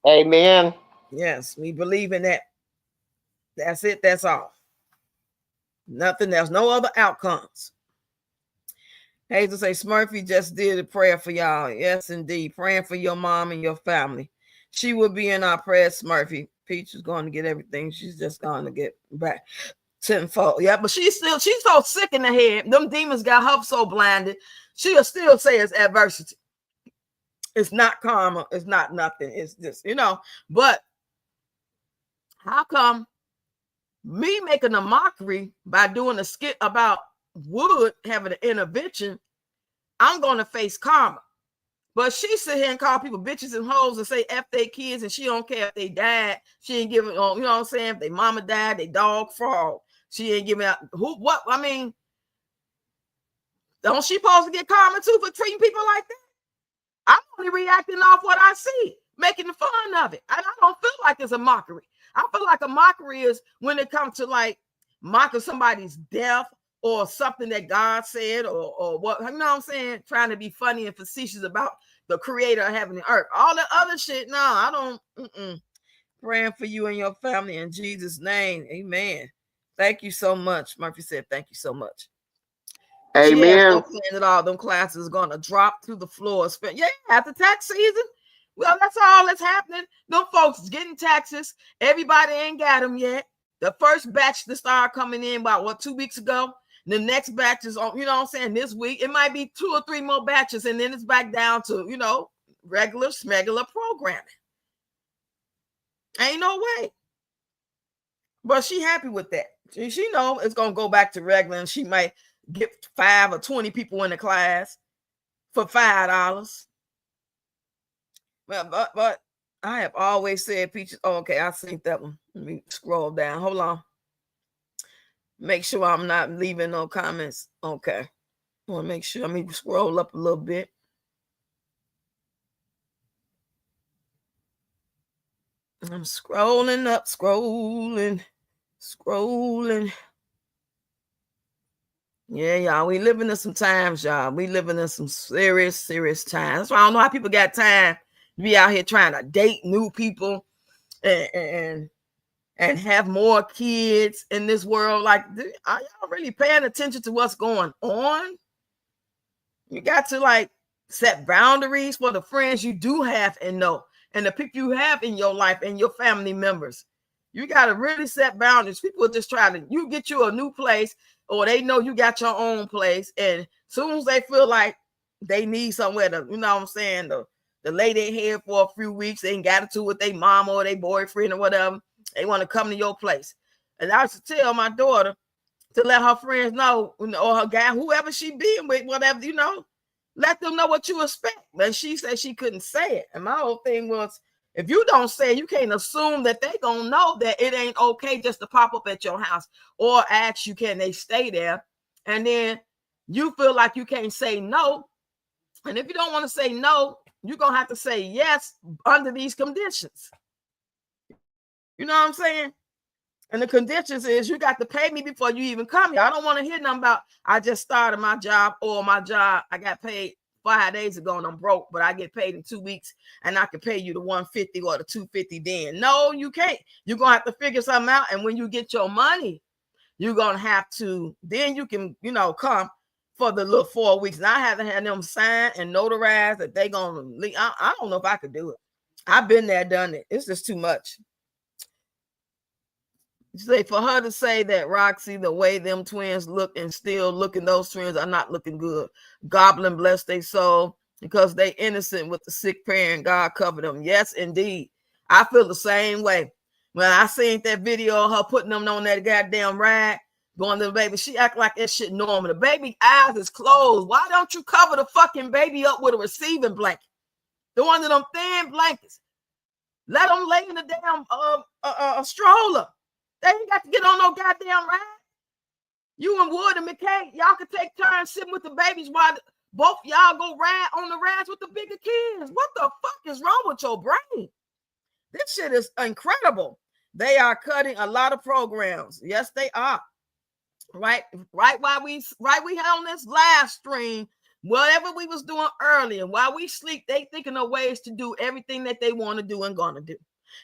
B: Amen.
A: Yes, we believe in that. That's it, that's all. Nothing, there's no other outcomes. Hazel say Smurfy just did a prayer for y'all. Yes, indeed. Praying for your mom and your family. She will be in our prayers, Smurfy. Peach is going to get everything. She's just going to get back tenfold. Yeah, but she's so sick in the head. Them demons got her so blinded. She'll still say it's adversity. It's not karma. It's not nothing. It's just, but how come me making a mockery by doing a skit about Wood having an intervention, I'm going to face karma? But she sit here and call people bitches and hoes and say F their kids, and she don't care if they died. She ain't giving, you know what I'm saying? If they mama died, they dog frog. She ain't giving out what? I mean, don't she supposed to get karma too for treating people like that? I'm only reacting off what I see, making fun of it. And I don't feel like it's a mockery. I feel like a mockery is when it comes to like mocking somebody's death or something that God said or what, you know what I'm saying? Trying to be funny and facetious about the creator of heaven and earth. All the other shit, no, I don't. Praying for you and your family in Jesus' name. Amen. Thank you so much. Murphy said, thank you so much. She has no
B: Amen.
A: plan at all. Them classes are going to drop through the floor. Yeah, after tax season. Well, that's all that's happening. Them folks getting taxes. Everybody ain't got them yet. The first batch to start coming in about 2 weeks ago. The next batch is on, you know what I'm saying, this week. It might be 2 or 3 more batches, and then it's back down to, regular smegular programming. Ain't no way. But she happy with that. She know it's gonna go back to regular, and she might get 5 or 20 people in the class for $5. Well, but I have always said Peaches. Oh, okay, I synced that one. Let me scroll down. Hold on. Make sure I'm not leaving no comments. Okay. I want to make sure. Let me scroll up a little bit. I'm scrolling up, scrolling. Yeah, y'all. We living in some times, y'all. We living in some serious times. That's why I don't know how people got time to be out here trying to date new people and have more kids in this world. Like, are y'all really paying attention to what's going on? You got to like set boundaries for the friends you do have and know, and the people you have in your life and your family members. You got to really set boundaries. People just try to, you get you a new place, or they know you got your own place, and soon as they feel like they need somewhere to, you know what I'm saying, the lay their head for a few weeks, they ain't got to with their mom or their boyfriend or whatever, they want to come to your place. And I used to tell my daughter to let her friends know, or her guy, whoever she being with, whatever, let them know what you expect. But she said she couldn't say it. And my whole thing was, if you don't say it, you can't assume that they gonna know that it ain't okay just to pop up at your house or ask you, can they stay there? And then you feel like you can't say no. And if you don't want to say no, you're gonna have to say yes under these conditions. You know what I'm saying? And the conditions is you got to pay me before you even come here. I don't want to hear nothing about I just started my job, or my job I got paid 5 days ago and I'm broke, but I get paid in 2 weeks and I can pay you the 150 or the 250 then. No, you can't. You're gonna have to figure something out. And when you get your money, you're gonna have to, then you can, come for the little 4 weeks. And I haven't had them sign and notarize that they gonna leave. I don't know if I could do it. I've been there, done it. It's just too much. Say for her to say that, Roxy, the way them twins look and still looking, those twins are not looking good. Goblin bless their soul. because they innocent with the sick parent. God covered them. Yes, indeed. I feel the same way. When I seen that video of her putting them on that goddamn rag, going to the baby, she act like that shit normal. The baby eyes is closed. Why don't you cover the fucking baby up with a receiving blanket? The one of them thin blankets. Let them lay in the damn stroller. They ain't got to get on no goddamn rag. You and Wood and McKay, y'all can take turns sitting with the babies while both y'all go ride on the rides with the bigger kids. What the fuck is wrong with your brain? This shit is incredible. They are cutting a lot of programs. Yes, they are. Right while we had on this live stream, whatever we was doing earlier, while we sleep, they thinking of ways to do everything that they want to do and gonna do.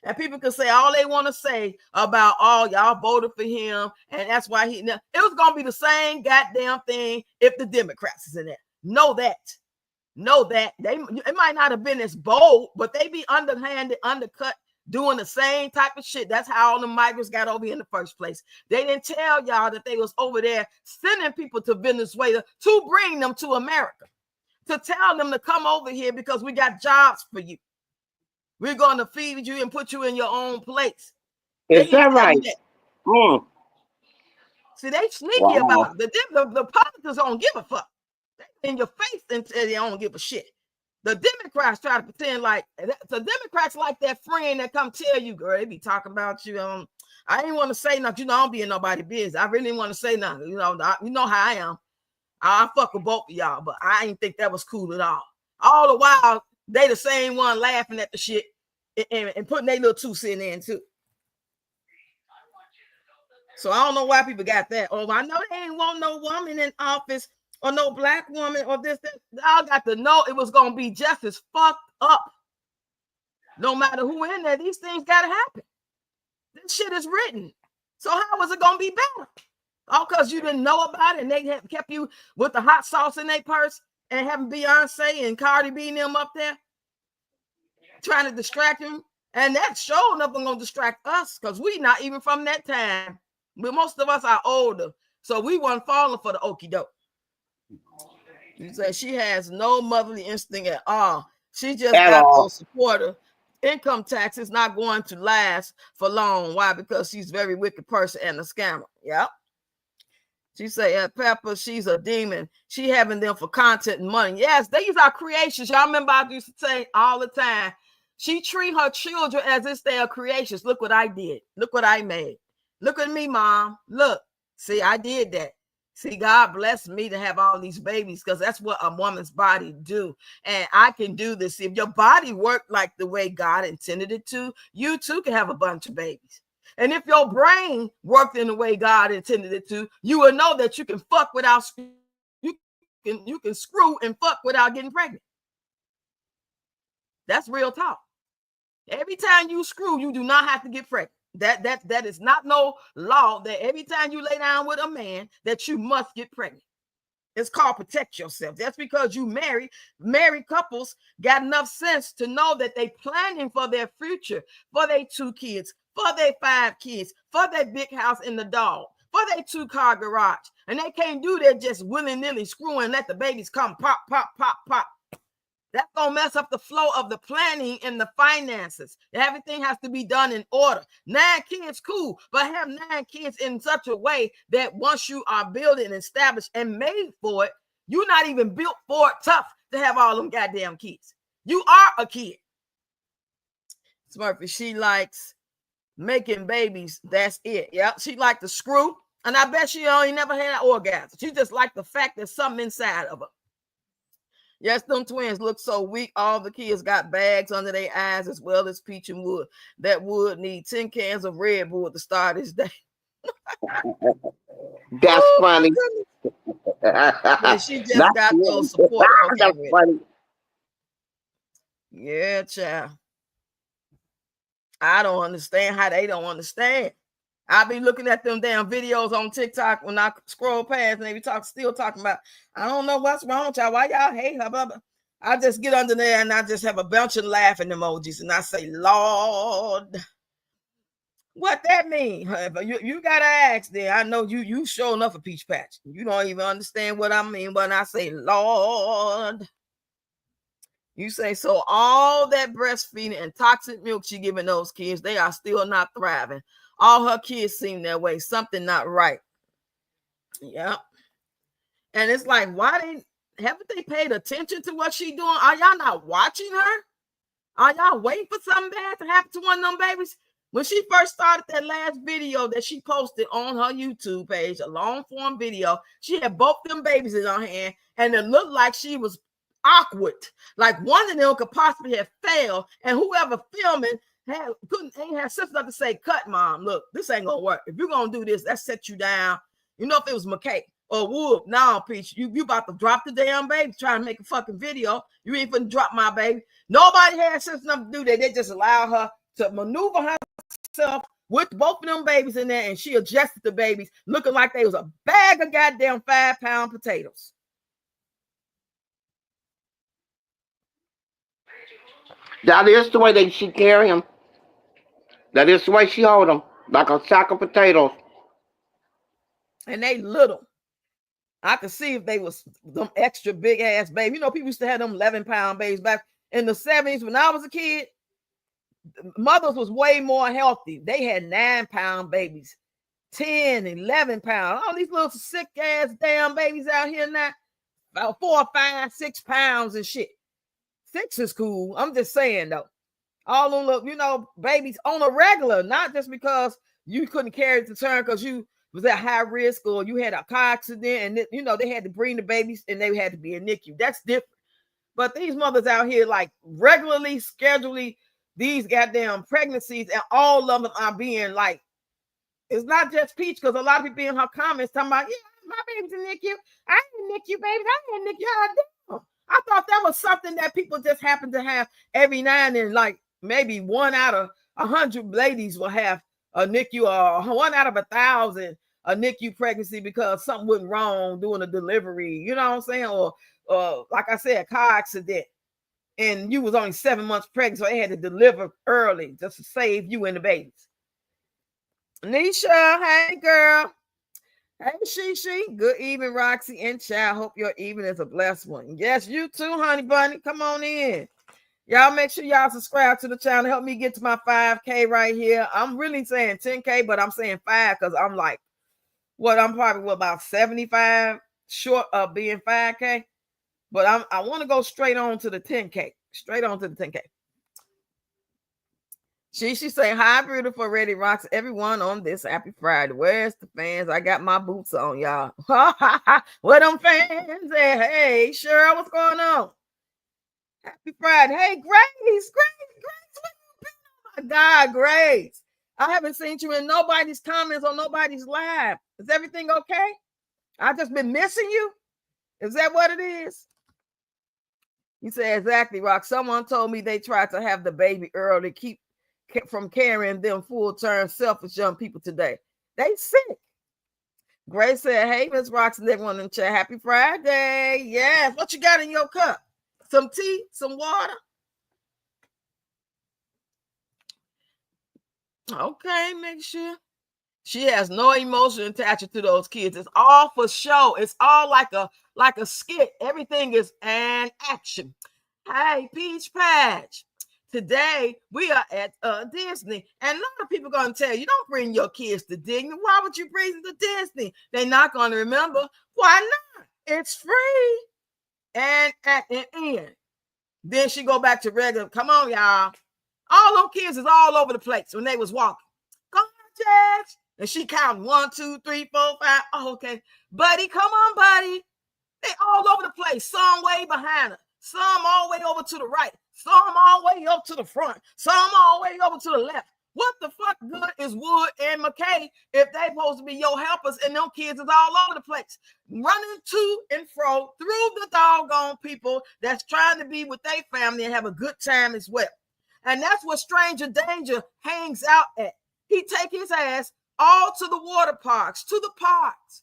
A: And people can say all they want to say about, oh, y'all voted for him, and that's why it was gonna be the same goddamn thing if the Democrats is in there. Know that it might not have been as bold, but they be underhanded, undercut, doing the same type of shit. That's how all the migrants got over here in the first place. They didn't tell y'all that they was over there sending people to Venezuela to bring them to America, to tell them to come over here because we got jobs for you. We're going to feed you and put you in your own place.
B: Is that right?
A: That. See, they sneaky about it. The politicians don't give a fuck. They in your face and tell you they don't give a shit. The Democrats try to pretend like the Democrats like that friend that come tell you, girl, they be talking about you. I ain't want to say nothing. I don't be in nobody's business. I really want to say nothing. You know how I am. I fuck with both of y'all, but I ain't think that was cool at all. All the while, they the same one laughing at the shit and putting their little 2 cents in too. So I don't know why people got that. Oh, I know they ain't want no woman in office or no black woman or this. I got to know it was going to be just as fucked up. No matter who in there, these things got to happen. This shit is written. So how was it going to be better? All because you didn't know about it and they have kept you with the hot sauce in their purse and having Beyonce and Cardi B and them up there trying to distract them. And that sure enough going to distract us because we not even from that time. But most of us are older. So we weren't falling for the okie doke. You say she has no motherly instinct at all. She just got a supporter. Income tax is not going to last for long. Why? Because she's a very wicked person and a scammer. Yep. She say, Pepper, she's a demon. She having them for content and money. Yes, these are creations. Y'all remember I used to say all the time, she treat her children as if they are creations. Look what I did. Look what I made. Look at me, Mom. Look. See, I did that. See, God blessed me to have all these babies because that's what a woman's body do. And I can do this. If your body worked like the way God intended it to, you too can have a bunch of babies. And if your brain worked in the way God intended it to, you will know that you can fuck without, you can screw and fuck without getting pregnant. That's real talk. Every time you screw, you do not have to get pregnant. That is not no law that every time you lay down with a man that you must get pregnant. It's called protect yourself. That's because you married couples got enough sense to know that they planning for their future, for their 2 kids, for their 5 kids, for their big house in the dog, for their 2-car garage. And they can't do that just willy-nilly screwing and let the babies come pop, pop, pop, pop. That's going to mess up the flow of the planning and the finances. Everything has to be done in order. 9 kids, cool, but have 9 kids in such a way that once you are building and established and made for it, you're not even built for it tough to have all them goddamn kids. You are a kid. Smurfy, she likes making babies. That's it. Yep, she liked to screw. And I bet she only never had an orgasm. She just liked the fact there's something inside of her. Yes, them twins look so weak. All the kids got bags under their eyes as well as Peach and Wood. That Wood need 10 cans of Red Bull to start his day.
B: That's funny.
A: Yeah, she just got those support. Okay, that's funny. Yeah, child. I don't understand how they don't understand. I be looking at them damn videos on TikTok when I scroll past and they be still talking about, I don't know what's wrong with y'all. Why y'all hate her? Blah, blah. I just get under there and I just have a bunch of laughing emojis and I say, Lord, what that mean? You gotta ask then. I know you sure enough a peach patch. You don't even understand what I mean when I say, Lord. You say, so all that breastfeeding and toxic milk she giving those kids, they are still not thriving. All her kids seem that way. Something not right. Yeah. And it's like, why haven't they paid attention to what she doing? Are y'all not watching her? Are y'all waiting for something bad to happen to one of them babies? When she first started that last video that she posted on her YouTube page, a long form video, she had both them babies in her hand, and it looked like she was awkward. Like one of them could possibly have failed, and whoever filming ain't had sense enough to say, cut, mom. Look, this ain't gonna work. If you're gonna do this, let's set you down. You know, if it was McKay or Wood, now, Peach, you about to drop the damn baby trying to make a fucking video. You ain't finna drop my baby. Nobody had sense enough to do that. They just allowed her to maneuver herself with both of them babies in there, and she adjusted the babies, looking like they was a bag of goddamn 5-pound potatoes.
B: That is the way she carry them. That is the way she hold them, like a sack of potatoes.
A: And they little. I could see if they was them extra big ass babies. You know, people used to have them 11-pound babies back in the 70s when I was a kid. Mothers was way more healthy. They had 9-pound babies, 10, 11 pounds. All these little sick ass damn babies out here now, about 4, 5, 6 pounds and shit. 6 is cool. I'm just saying though. All on the, you know, babies on a regular, not just because you couldn't carry it to term because you was at high risk or you had a car accident and you know they had to bring the babies and they had to be in NICU. That's different. But these mothers out here like regularly, scheduling these goddamn pregnancies, and all of them are being like, it's not just Peach, because a lot of people in her comments talking about, yeah, my baby's in NICU. I ain't NICU, baby. I ain't NICU. I thought that was something that people just happen to have every now and then, like maybe 1 out of 100 ladies will have a NICU, or 1 out of 1,000 a NICU pregnancy because something went wrong doing a delivery. You know what I'm saying? Or like I said, a car accident, and you was only 7 months pregnant, so they had to deliver early just to save you and the babies. Nisha, hey girl. Hey Shishi. Good evening, Roxy and Child. Hope your evening is a blessed one. Yes, you too, honey bunny. Come on in. Y'all make sure y'all subscribe to the channel. Help me get to my 5K right here. I'm really saying 10K, but I'm saying 5 because I'm like, I'm probably about 75 short of being 5K. But I want to go straight on to the 10K. Straight on to the 10K. She say, hi, beautiful, ready rocks, everyone on this happy Friday. Where's the fans? I got my boots on, y'all. Where them fans at? Hey, Cheryl, what's going on? Happy Friday. Hey, Grace, where you been? Oh, my God, Grace. I haven't seen you in nobody's comments on nobody's live. Is everything okay? I've just been missing you. Is that what it is? You say, exactly, Rock. Someone told me they tried to have the baby early, keep from carrying them full-term selfish young people today. They sick. Grace said, hey, Miss Rox and everyone in the chat. Happy Friday. Yes. What you got in your cup? Some tea? Some water? Okay, make sure. She has no emotion attached to those kids. It's all for show. It's all like a skit. Everything is an action. Hey, Peach Patch. Today we are at Disney, and a lot of people are going to tell you, don't bring your kids to Disney. Why would you bring them to Disney? They're not going to remember. Why not? It's free. And at the end, then she go back to regular. Come on, y'all. All those kids is all over the place when they was walking. Go on, Jax. And she counting 1, 2, 3, 4, 5. Oh, okay. Buddy, come on, buddy. They all over the place. Some way behind her. Some all the way over to the right. Some all the way up to the front. Some all the way over to the left. What the fuck good is Wood and McKay if they supposed to be your helpers and them kids is all over the place, running to and fro through the doggone people that's trying to be with their family and have a good time as well. And that's what Stranger Danger hangs out at. He take his ass all to the water parks, to the parks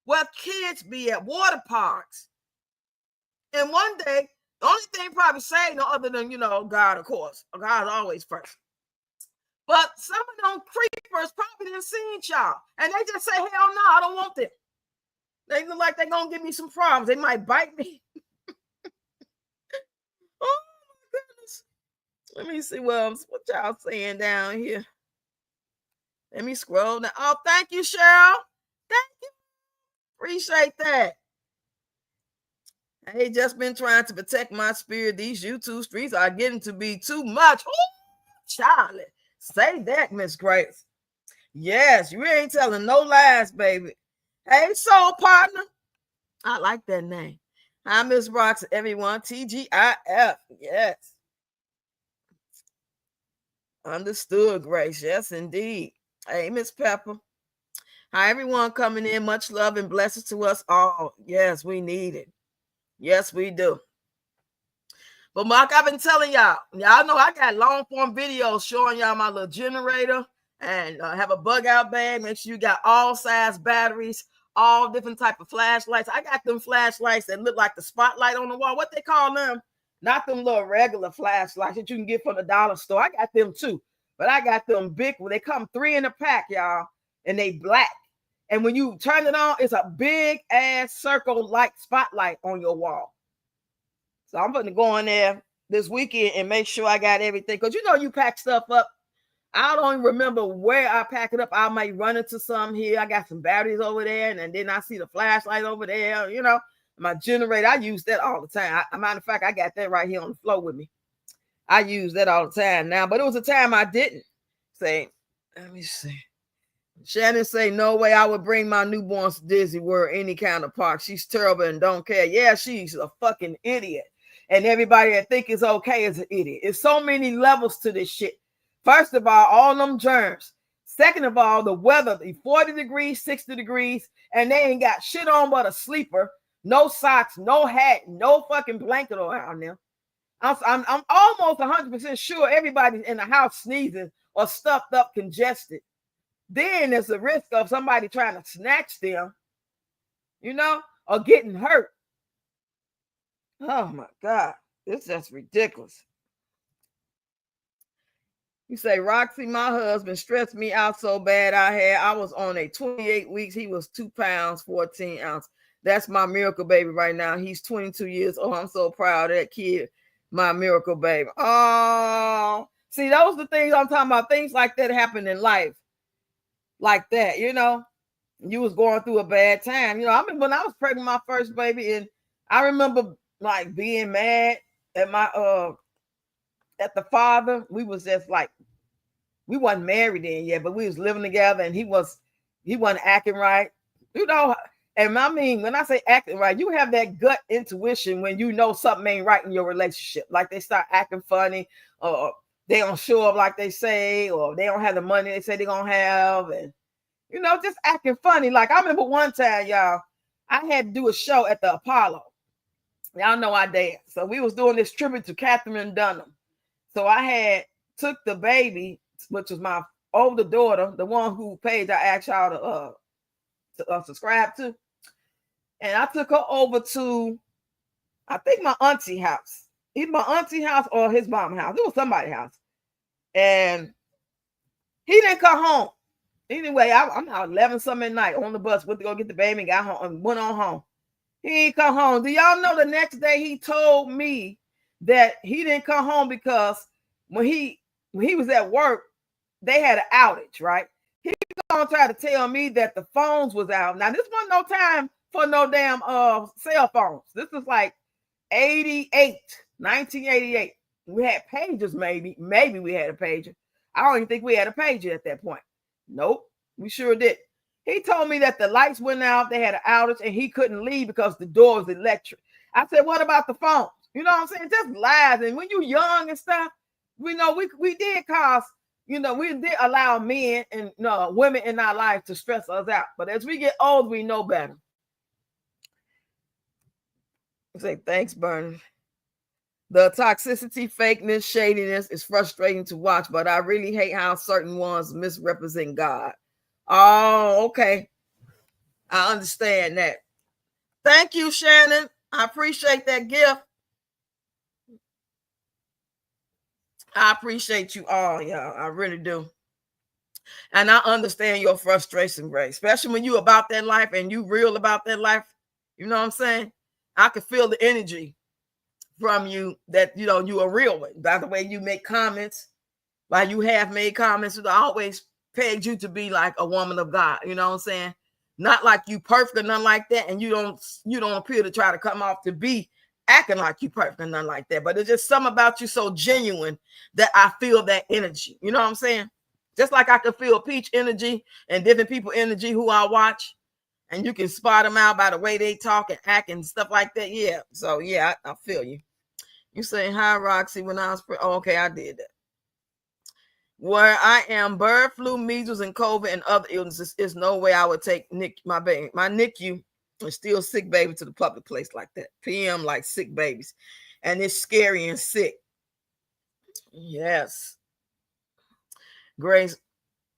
A: where kids be at, water parks. And one day, the only thing probably say, no other than, God, of course. God's always first. But some of them creepers probably didn't see y'all. And they just say, hell no, I don't want them. They look like they're going to give me some problems. They might bite me. Oh, Let me see what y'all saying down here. Let me scroll down. Oh, thank you, Cheryl. Thank you. Appreciate that. I ain't just been trying to protect my spirit. These YouTube streets are getting to be too much. Ooh, Charlie, say that, Miss Grace. Yes, you ain't telling no lies, baby. Hey, soul partner. I like that name. Hi, Miss Rocks, everyone. TGIF. Yes. Understood, Grace. Yes, indeed. Hey, Miss Pepper. Hi, everyone coming in. Much love and blessings to us all. Yes, we need it. Yes, we do. But Mark, I've been telling y'all know I got long form videos showing y'all my little generator and have a bug out bag. Make sure you got all size batteries, all different type of flashlights. I got them flashlights that look like the spotlight on the wall. What they call them? Not them little regular flashlights that you can get from the dollar store. I got them too, but I got them big. They come 3 in a pack, y'all, and they black. And when you turn it on, it's a big ass circle light spotlight on your wall. So I'm going to go in there this weekend and make sure I got everything. Because you pack stuff up. I don't even remember where I pack it up. I might run into some here. I got some batteries over there. And then I see the flashlight over there. My generator, I use that all the time. Matter of fact, I got that right here on the floor with me. I use that all the time now. But it was a time I didn't. Say, let me see. Shannon say, no way I would bring my newborn to Disney World, any kind of park. She's terrible and don't care. Yeah, she's a fucking idiot. And everybody that think it's okay is an idiot. It's so many levels to this shit. First of all them germs. Second of all, the weather, 40 degrees, 60 degrees, and they ain't got shit on but a sleeper, no socks, no hat, no fucking blanket around them. I'm almost 100% sure everybody's in the house sneezing or stuffed up, congested. Then there's a risk of somebody trying to snatch them, or getting hurt. Oh my God, it's just ridiculous. You say, Roxy, my husband stressed me out so bad. I was on a 28 weeks. He was 2 pounds, 14 ounces. That's my miracle baby right now. He's 22 years old. I'm so proud of that kid, my miracle baby. Oh, see, those are the things I'm talking about. Things like that happen in life. Like that, you was going through a bad time. I mean, when I was pregnant with my first baby, and I remember like being mad at my at the father. We was just like, we wasn't married then yet, but we was living together, and he wasn't acting right. And I mean, when I say acting right, you have that gut intuition when you know something ain't right in your relationship. Like they start acting funny, or they don't show up like they say, or they don't have the money they say they're gonna have, and just acting funny. Like I remember one time, y'all, I had to do a show at the Apollo. Y'all know I dance. So we was doing this tribute to Catherine Dunham. So I took the baby, which was my older daughter, the one who page I asked y'all to subscribe to. And I took her over to, I think, my auntie house. Either my auntie house or his mom's house. It was somebody's house. And he didn't come home. Anyway, I'm out 11 something at night on the bus, went to go get the baby, got home, and went on home. He didn't come home. Do y'all know the next day he told me that he didn't come home because when he was at work, they had an outage, right? He was gonna try to tell me that the phones was out. Now, this wasn't no time for no damn cell phones. This was like 1988. We had pagers, maybe we had a pager. I don't even think we had a pager at that point. Nope, we sure did. He told me that the lights went out, they had an outage, and he couldn't leave because the door was electric. I said, what about the phones? You know what I'm saying? Just lies. And when you're young and stuff, we did cause, we did allow men and women in our life to stress us out. But as we get old, we know better. I say, thanks, Bernie. The toxicity, fakeness, shadiness is frustrating to watch, but I really hate how certain ones misrepresent God. Oh, okay. I understand that. Thank you, Shannon. I appreciate that gift. I appreciate you all, y'all. I really do. And I understand your frustration, Grace, especially when you about that life and you real about that life. You know what I'm saying? I can feel the energy from you that you know you are real with. By the way you make comments, while you have made comments, I always pegged you to be like a woman of God. You know what I'm saying? Not like you perfect or nothing like that, and you don't appear to try to come off to be acting like you perfect or nothing like that. But it's just something about you so genuine that I feel that energy. You know what I'm saying? Just like I can feel Peach energy and different people energy who I watch, and you can spot them out by the way they talk and act and stuff like that. Yeah. So yeah, I feel you. You say hi, Roxy. When I was okay, I did that. Where I am, bird flu, measles, and COVID and other illnesses, is no way I would take my baby. My NICU is still sick baby to the public place like that. PM like sick babies. And it's scary and sick. Yes. Grace,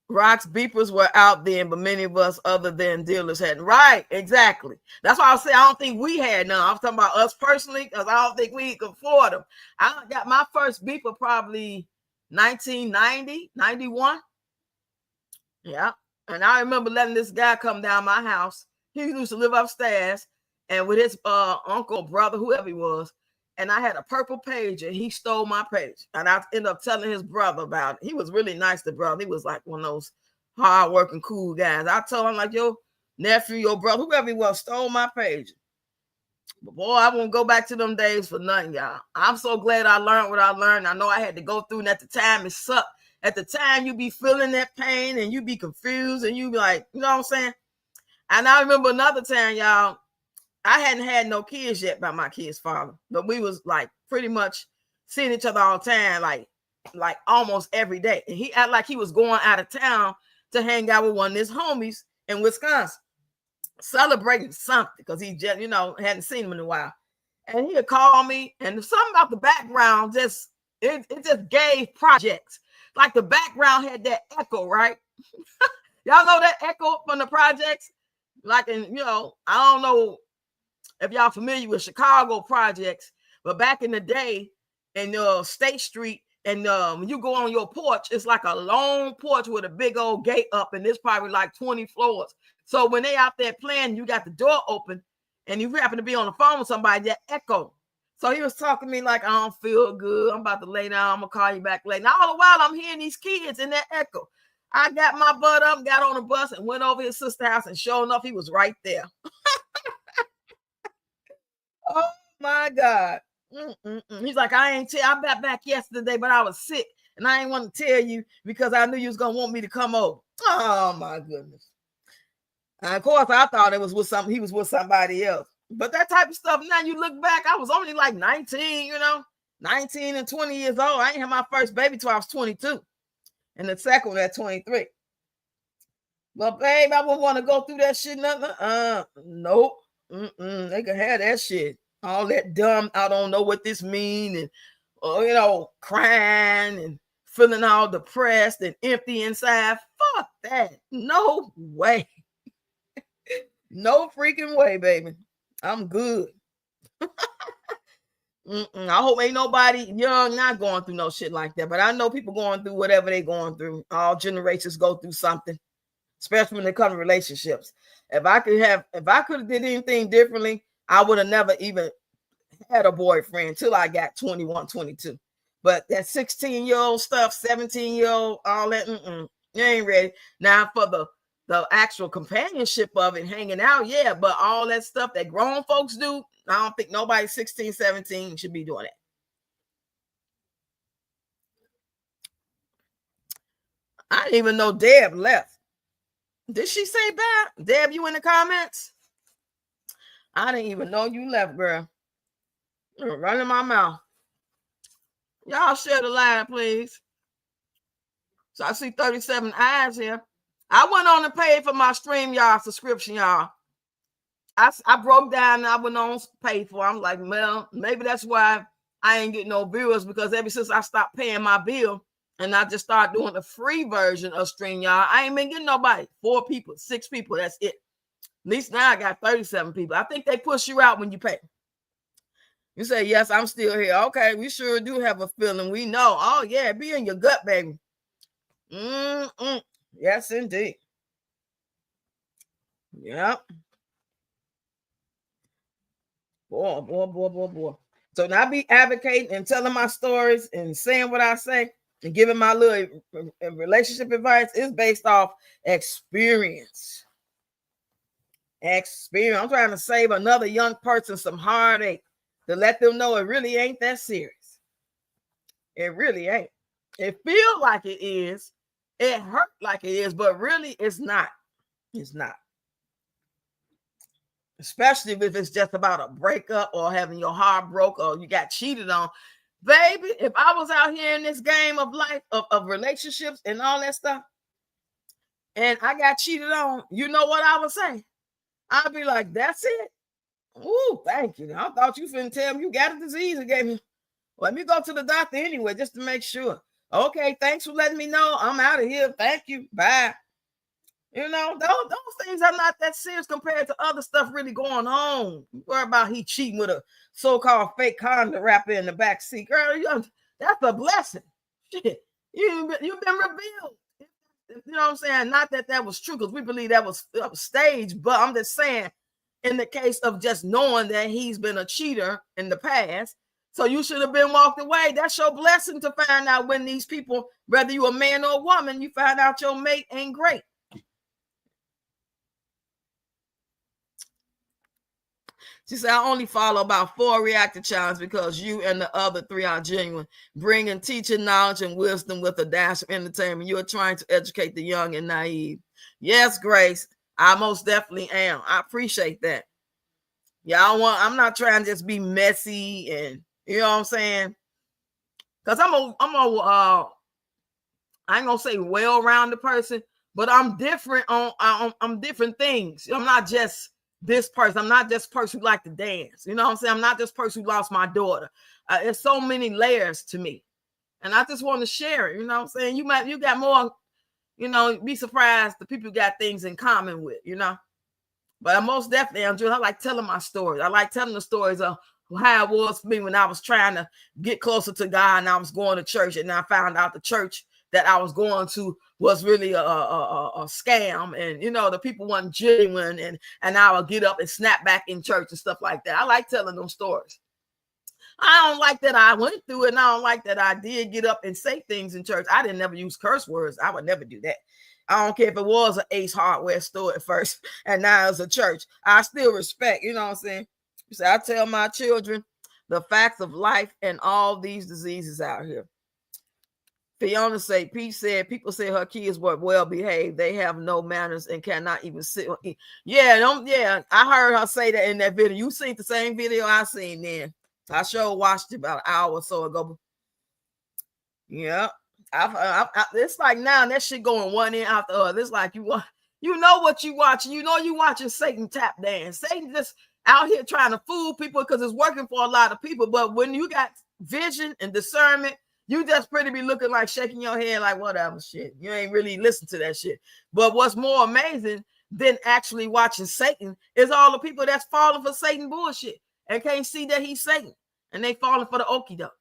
A: Rocks beepers were out then, but many of us other than dealers hadn't. Right, exactly. That's why I say I don't think we had none. I'm talking about us personally, because I don't think we could afford them. I got my first beeper probably 1990, 91. Yeah. And I remember letting this guy come down my house. He used to live upstairs and with his uncle, brother, whoever he was. And I had a purple page and he stole my page. And I ended up telling his brother about it. He was really nice to brother. He was like one of those hard-working, cool guys. I told him, like, your nephew, your brother, whoever he was, stole my page. But boy, I won't go back to them days for nothing, y'all. I'm so glad I learned what I learned. I know I had to go through, and at the time, it sucked. At the time, you be feeling that pain, and you be confused, and you be like, you know what I'm saying? And I remember another time, y'all, I hadn't had no kids yet by my kid's father, but we was like pretty much seeing each other all the time, like almost every day. And he acted like he was going out of town to hang out with one of his homies in Wisconsin, celebrating something because he just, hadn't seen him in a while. And he'd call me, and something about the background just it just gave projects. Like the background had that echo, right? Y'all know that echo from the projects? Like in, I don't know if y'all familiar with Chicago projects, but back in the day in State Street, and when you go on your porch, it's like a long porch with a big old gate up, and there's probably like 20 floors. So when they out there playing, you got the door open, and you happen to be on the phone with somebody, that echo. So he was talking to me like, I don't feel good. I'm about to lay down. I'm going to call you back later. Now, all the while, I'm hearing these kids in that echo. I got my butt up, got on the bus, and went over his sister's house, and sure enough, he was right there. Oh, my God. He's like, I got back yesterday, but I was sick, and I ain't want to tell you because I knew you was going to want me to come over. Oh, my goodness. And of course, I thought he was with somebody else. But that type of stuff, now you look back, I was only like 19, 19 and 20 years old. I ain't had my first baby till I was 22. And the second one at 23. But babe, I wouldn't want to go through that shit. Nothing. Nope. They could have that shit. All that dumb, I don't know what this means. And, crying and feeling all depressed and empty inside. Fuck that. No way. No freaking way, baby. I'm good. I hope ain't nobody young not going through no shit like that. But I know people going through whatever they going through. All generations go through something, especially when they come to relationships. If I could have did anything differently, I would have never even had a boyfriend till I got 21, 22. But that 16-year-old stuff, 17-year-old, all that, you ain't ready. Now for the actual companionship of it, hanging out, yeah, but all that stuff that grown folks do, I don't think nobody 16, 17 should be doing it. I didn't even know Deb left. Did she say bye? Deb, you in the comments? I didn't even know you left, girl. Running my mouth. Y'all share the live, please. So I see 37 eyes here. I went on to pay for my StreamYard subscription, y'all. I broke down and I went on to pay for it. I'm like, well, maybe that's why I ain't getting no viewers, because ever since I stopped paying my bill and I just started doing the free version of StreamYard, I ain't been getting nobody. 4 people, 6 people, that's it. At least now I got 37 people. I think they push you out when you pay. You say, yes, I'm still here. Okay, we sure do have a feeling. We know. Oh, yeah, be in your gut, baby. Yes, indeed. Yep. Boy. So now I be advocating and telling my stories and saying what I say and giving my little relationship advice is based off experience. Experience. I'm trying to save another young person some heartache to let them know it really ain't that serious. It really ain't. It feels like it is. It hurt like it is, but really it's not. It's not. Especially if it's just about a breakup or having your heart broke or you got cheated on. Baby, if I was out here in this game of life, of relationships and all that stuff, and I got cheated on, you know what I would say? I'd be like, that's it. Ooh, thank you. I thought you finna tell me you got a disease and gave me. Let me go to the doctor anyway, just to make sure. Okay, thanks for letting me know. I'm out of here. Thank you. Bye. You know, those things are not that serious compared to other stuff really going on. You worry about he cheating with a so-called fake condom wrapper in the back seat. Girl, that's a blessing. Shit. You've been revealed. You know what I'm saying? Not that was true, because we believe that was staged, but I'm just saying, in the case of just knowing that he's been a cheater in the past, so you should have been walked away. That's your blessing to find out when these people, whether you a man or a woman, you find out your mate ain't great. She said, I only follow about 4 reactor channels because you and the other 3 are genuine, bringing teaching, knowledge, and wisdom with a dash of entertainment. You are trying to educate the young and naive. Yes, Grace, I most definitely am. I appreciate that. I'm not trying to just be messy and, you know what I'm saying? Because I ain't gonna say well-rounded person, but I'm different I'm different things. I'm not just this person. I'm not just person who like to dance. You know what I'm saying? I'm not just person who lost my daughter. There's so many layers to me, and I just want to share it. You know what I'm saying? You got more. You know, be surprised the people got things in common with. You know, but I most definitely I like telling my stories. I like telling the stories of how it was for me when I was trying to get closer to God and I was going to church, and I found out the church that I was going to was really a scam, and you know the people weren't genuine, and I would get up and snap back in church and stuff like that. I like telling them stories. I don't like that I went through it, and I don't like that I did get up and say things in church. I didn't never use curse words. I would never do that. I don't care if it was an Ace Hardware store at first and now it's a church. I still respect, you know what I'm saying? So I tell my children the facts of life and all these diseases out here. Fiona say, Pete said, people say her kids were well behaved. They have no manners and cannot even sit. Yeah, I heard her say that in that video. You seen the same video I seen then. I sure watched it about an hour or so ago. Yeah. It's like now that shit going one end after the other. It's like you know what you watching. You know you watching Satan tap dance. Satan just out here trying to fool people because it's working for a lot of people. But when you got vision and discernment, you just pretty be looking like shaking your head like whatever shit. You ain't really listen to that shit. But what's more amazing than actually watching Satan is all the people that's falling for Satan bullshit and can't see that he's Satan, and they falling for the okie doke.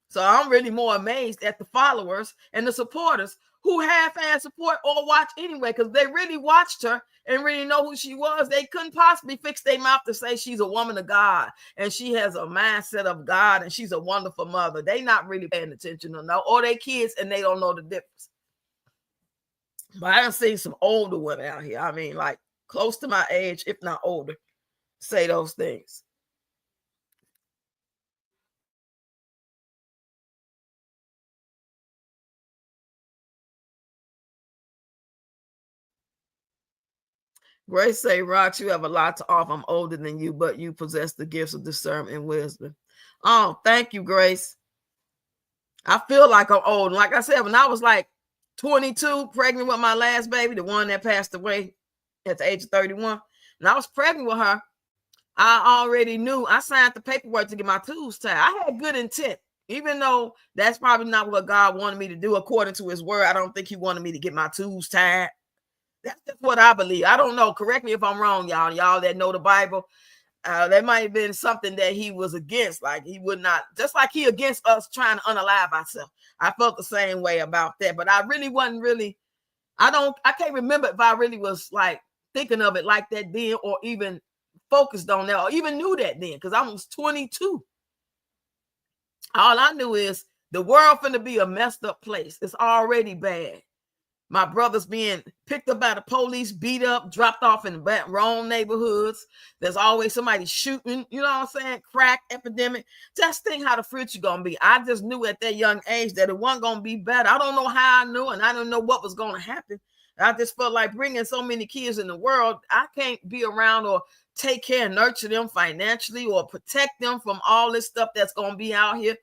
A: So I'm really more amazed at the followers and the supporters who half-ass support or watch anyway, because they really watched her and really know who she was. They couldn't possibly fix their mouth to say she's a woman of God and she has a mindset of God and she's a wonderful mother. They not really paying attention to know, or they kids and they don't know the difference. But I done seen some older women out here. I mean, like close to my age, if not older, say those things. Grace say, Rox, you have a lot to offer. I'm older than you, but you possess the gifts of discernment and wisdom. Oh, thank you, Grace. I feel like I'm old. Like I said, when I was like 22, pregnant with my last baby, the one that passed away at the age of 31, and I was pregnant with her, I already knew. I signed the paperwork to get my tubes tied. I had good intent, even though that's probably not what God wanted me to do according to his word. I don't think he wanted me to get my tubes tied. That's just what I believe. I don't know. Correct me if I'm wrong, y'all. Y'all that know the Bible. There might have been something that he was against. Like he would not, just like he against us trying to unalive ourselves. I felt the same way about that. But I really wasn't really, I can't remember if I really was like thinking of it like that then, or even focused on that, or even knew that then, because I was 22. All I knew is the world finna be a messed up place. It's already bad. My brother's being picked up by the police, beat up, dropped off in the wrong neighborhoods. There's always somebody shooting, you know what I'm saying? Crack epidemic. Just think how the future gonna be. I just knew at that young age that it wasn't gonna be better. I don't know how I knew, and I don't know what was gonna happen. I just felt like bringing so many kids in the world, I can't be around or take care and nurture them financially or protect them from all this stuff that's gonna be out here.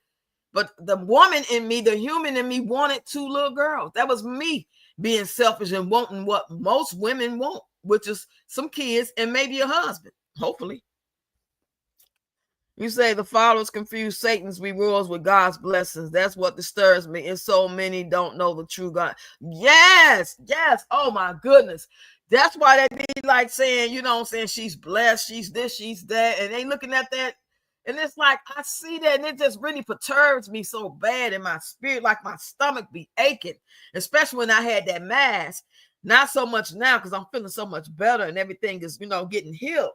A: But the woman in me, the human in me, wanted 2 little girls. That was me being selfish and wanting what most women want, which is some kids and maybe a husband, hopefully. You say the followers confuse Satan's rewards with God's blessings. That's what disturbs me. And so many don't know the true God. Yes, yes. Oh my goodness. That's why they be like saying, you know what I'm saying, she's blessed, she's this, she's that. And they looking at that. And it's like, I see that, and it just really perturbs me so bad in my spirit, like my stomach be aching, especially when I had that mask. Not so much now because I'm feeling so much better and everything is, you know, getting healed.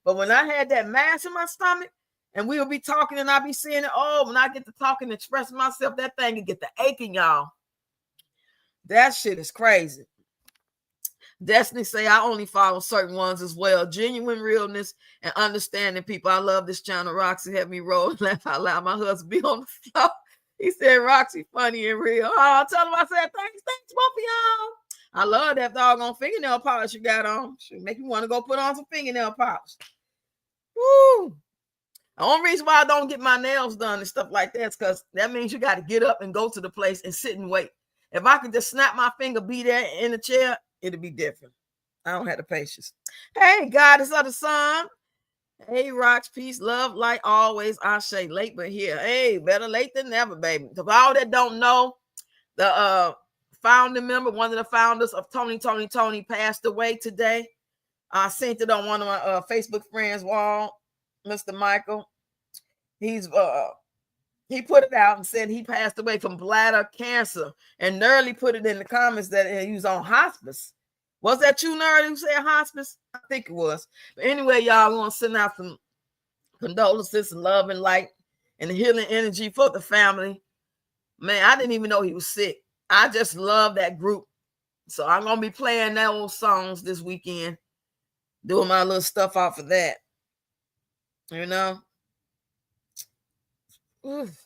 A: But when I had that mask in my stomach, and we'll be talking and I'll be seeing it, oh, when I get to talking and expressing myself, that thing can get the aching, y'all. That shit is crazy. Destiny say I only follow certain ones as well. Genuine realness and understanding people. I love this channel. Roxy had me roll and laugh out loud. My husband be on the floor. He said Roxy funny and real. Oh, I tell him I said thanks both of y'all. I love that doggone fingernail polish you got on. Should make you want to go put on some fingernail polish. Woo. The only reason why I don't get my nails done and stuff like that is because that means you got to get up and go to the place and sit and wait. If I could just snap my finger, be there in the chair, it'll be different. I don't have the patience. Hey, Goddess of the Sun. Hey, Rocks, peace, love, like always. I say late but here. Hey, better late than never, baby. To all that don't know, the founding member, one of the founders of Tony passed away today. I sent it on one of my Facebook friends' wall, Mr. Michael. He put it out and said he passed away from bladder cancer, and Nerly put it in the comments that he was on hospice. Was that you, Nerly, who said hospice? I think it was. But anyway, y'all, want to send out some condolences and love and light and healing energy for the family. Man, I didn't even know he was sick. I just love that group. So I'm going to be playing those songs this weekend, doing my little stuff off of that. You know? Oof.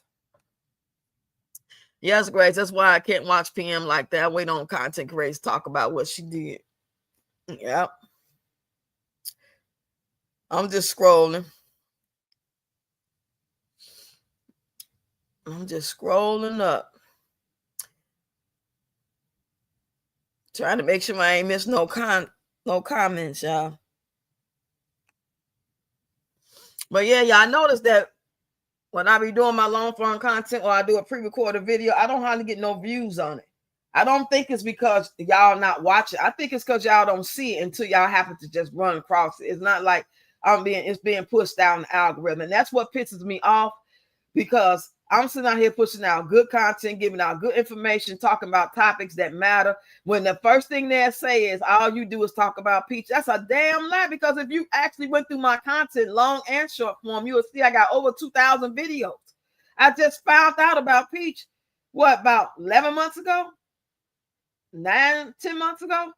A: Yes, Grace. That's why I can't watch PM like that. I wait on content creators to talk about what she did. Yep. I'm just scrolling. I'm just scrolling up. Trying to make sure I ain't miss no comments, y'all. But yeah, y'all notice that when I be doing my long form content or I do a pre-recorded video, I don't hardly get no views on it. I don't think it's because y'all not watching. I think it's because y'all don't see it until y'all happen to just run across it. It's not like it's being pushed down the algorithm. And that's what pisses me off, because I'm sitting out here pushing out good content, giving out good information, talking about topics that matter. When the first thing they say is all you do is talk about Peach. That's a damn lie, because if you actually went through my content, long and short form, you will see I got over 2,000 videos. I just found out about Peach, about 11 months ago? 10 months ago?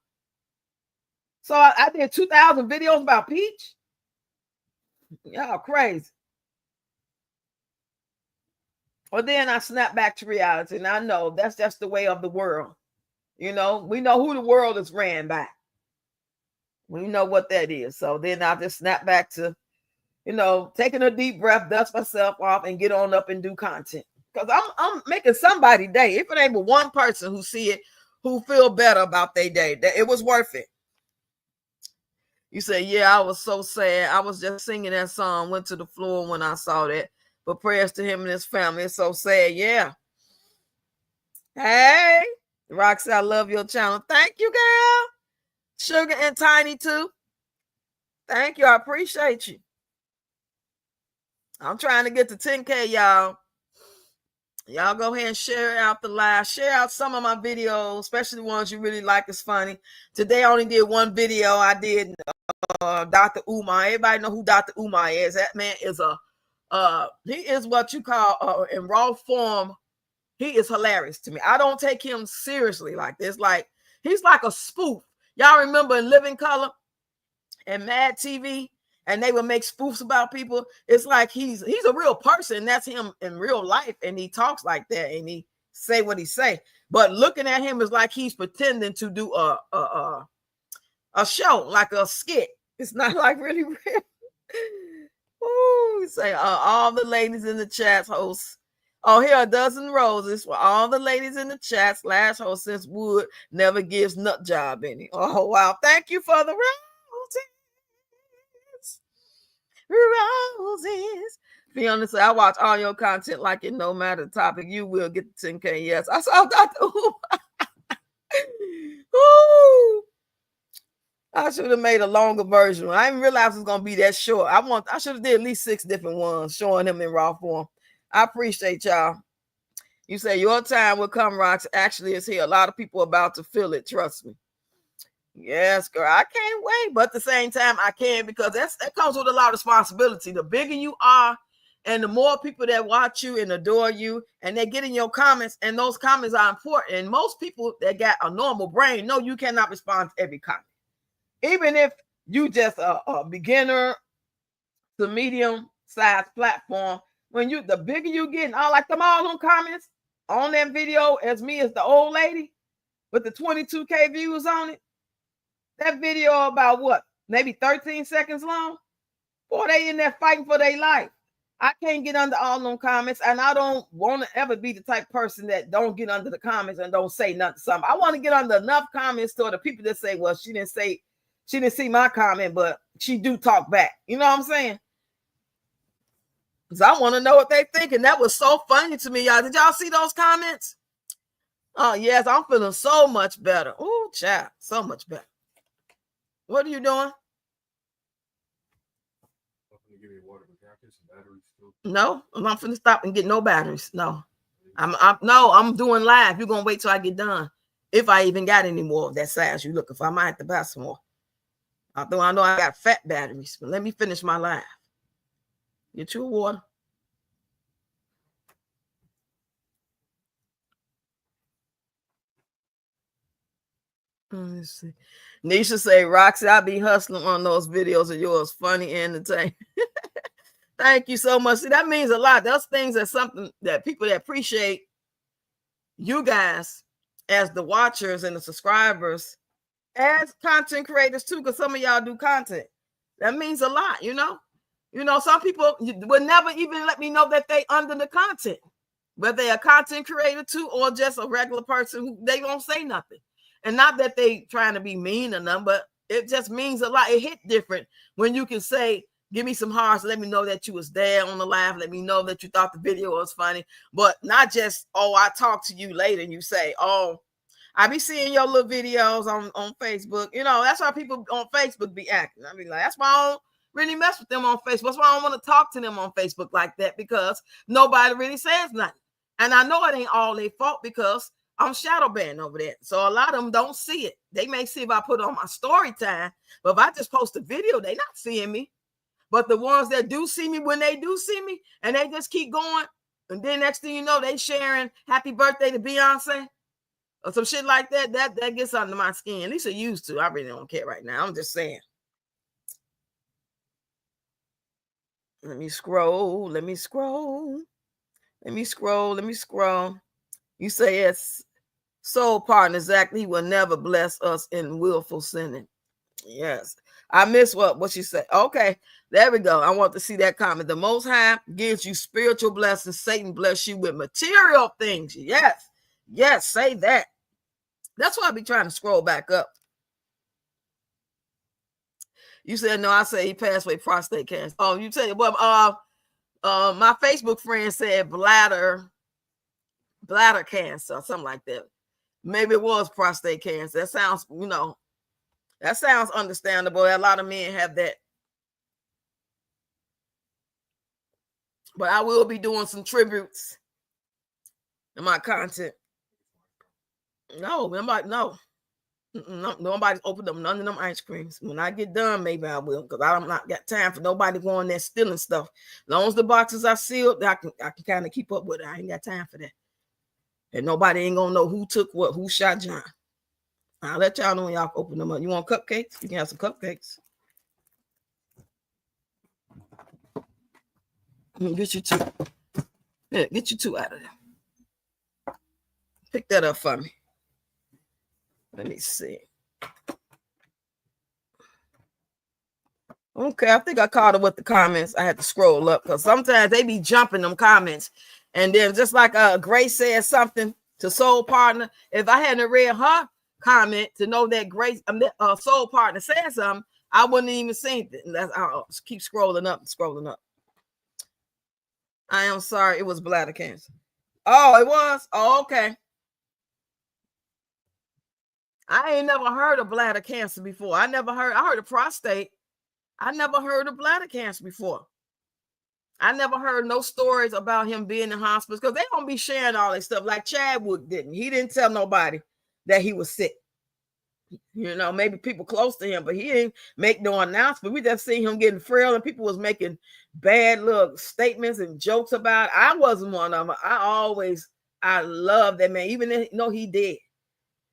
A: So I did 2,000 videos about Peach? Y'all crazy. Well, then I snap back to reality, and I know that's just the way of the world. You know, we know who the world is ran by. We know what that is. So then I just snap back to, taking a deep breath, dust myself off, and get on up and do content. Because I'm making somebody's day. If it ain't but one person who see it, who feel better about their day, that it was worth it. You say, yeah, I was so sad. I was just singing that song, went to the floor when I saw that. But prayers to him and his family. It's so sad. Yeah. Hey, Roxy, I love your channel. Thank you, girl. Sugar and Tiny too. Thank you. I appreciate you. I'm trying to get to 10K, y'all. Y'all go ahead and share out the live. Share out some of my videos, especially the ones you really like. It's funny. Today I only did one video. I did Dr. Umar. Everybody know who Dr. Umar is. That man is a He is what you call in raw form. He is hilarious to me. I don't take him seriously like this. Like he's like a spoof. Y'all remember in Living Color and Mad TV, and they would make spoofs about people. It's like he's a real person. That's him in real life, and he talks like that, and he say what he say. But looking at him is like he's pretending to do a show, like a skit. It's not like really real. Ooh, say all the ladies in the chats hosts. Oh, here are a dozen roses for all the ladies in the chat. Slash host since Wood never gives nut job any. Oh wow, thank you for the roses. Be honest, I watch all your content like it no matter the topic. You will get the 10K. Yes, I saw that. Ooh. I should have made a longer version. I didn't realize it was gonna be that short. I should have did at least 6 different ones showing him in raw form. I appreciate y'all. You say your time will come, Rox. Actually, it's here. A lot of people about to feel it. Trust me. Yes, girl. I can't wait. But at the same time, I can because that comes with a lot of responsibility. The bigger you are, and the more people that watch you and adore you, and they get in your comments, and those comments are important. And most people that got a normal brain know you cannot respond to every comment. Even if you just a beginner to medium size platform, when the bigger you get, and I like them all on comments on that video as me as the old lady with the 22K views on it. That video about what? Maybe 13 seconds long? Boy, they in there fighting for their life. I can't get under all them comments, and I don't want to ever be the type person that don't get under the comments and don't say nothing. Something. I want to get under enough comments to the people that say, well, she didn't see my comment, but she do talk back. You know what I'm saying? Because I want to know what they think. And that was so funny to me, y'all. Did y'all see those comments? Oh, yes. I'm feeling so much better. Oh, child. So much better. What are you doing? No, I'm not finna stop and get no batteries. No. I'm doing live. You're gonna wait till I get done. If I even got any more of that size you looking for. I might have to buy some more. Although I know I got fat batteries, but let me finish my live. Get you a water. Let's see. Nisha say, Roxy, I be hustling on those videos of yours. Funny and entertaining. Thank you so much. See, that means a lot. Those things are something that people that appreciate you guys as the watchers and the subscribers, as content creators too, because some of y'all do content. That means a lot, you know. You know, some people would never even let me know that they under the content, whether they're a content creator too, or just a regular person who they don't say nothing. And not that they trying to be mean or nothing, but it just means a lot. It hit different when you can say, give me some hearts, let me know that you was there on the live, let me know that you thought the video was funny, but not just, oh, I talk to you later and you say, oh, I be seeing your little videos on Facebook. You know, that's why people on Facebook be acting. I mean, like, that's why I don't really mess with them on Facebook. That's why I don't want to talk to them on Facebook like that, because nobody really says nothing. And I know it ain't all their fault because I'm shadow banned over there. So a lot of them don't see it. They may see if I put it on my story time, but if I just post a video, they not seeing me. But the ones that do see me, when they do see me, and they just keep going, and then next thing you know, they sharing happy birthday to Beyonce or some shit like that, that gets under my skin. At least it used to. I really don't care right now. I'm just saying. Let me scroll. You say it's soul partner, exactly. He will never bless us in willful sinning. Yes. I miss what she said. Okay, there we go. I want to see that comment. The Most High gives you spiritual blessings. Satan bless you with material things. Yes, say that. That's why I be trying to scroll back up. You said no. I said he passed away prostate cancer. Oh, you said well. My Facebook friend said bladder cancer or something like that. Maybe it was prostate cancer. That sounds, that sounds understandable. A lot of men have that. But I will be doing some tributes in my content. No, I'm like, no. Nobody's opened up none of them ice creams. When I get done, maybe I will, because I'm not got time for nobody going there stealing stuff. As long as the boxes are sealed, I can kind of keep up with it. I ain't got time for that. And nobody ain't gonna know who took what, who shot John. I'll let y'all know when y'all open them up. You want cupcakes? You can have some cupcakes. Get you two. Yeah, get you two out of there. Pick that up for me. Let me see. Okay, I think I caught it with the comments. I had to scroll up because sometimes they be jumping them comments. And then just like Grace said something to Soul Partner, if I hadn't read her comment to know that Grace, Soul Partner said something, I wouldn't even seen it. I'll keep scrolling up and scrolling up. I am sorry, it was bladder cancer. Oh, it was? Oh, okay. I ain't never heard of bladder cancer before. I heard of prostate. I never heard of bladder cancer before. I never heard no stories about him being in hospital because they don't be sharing all that stuff like Chadwick didn't. He didn't tell nobody that he was sick. You know, maybe people close to him, but he didn't make no announcement. We just seen him getting frail and people was making bad little statements and jokes about it. I wasn't one of them. I love that man, even though he did.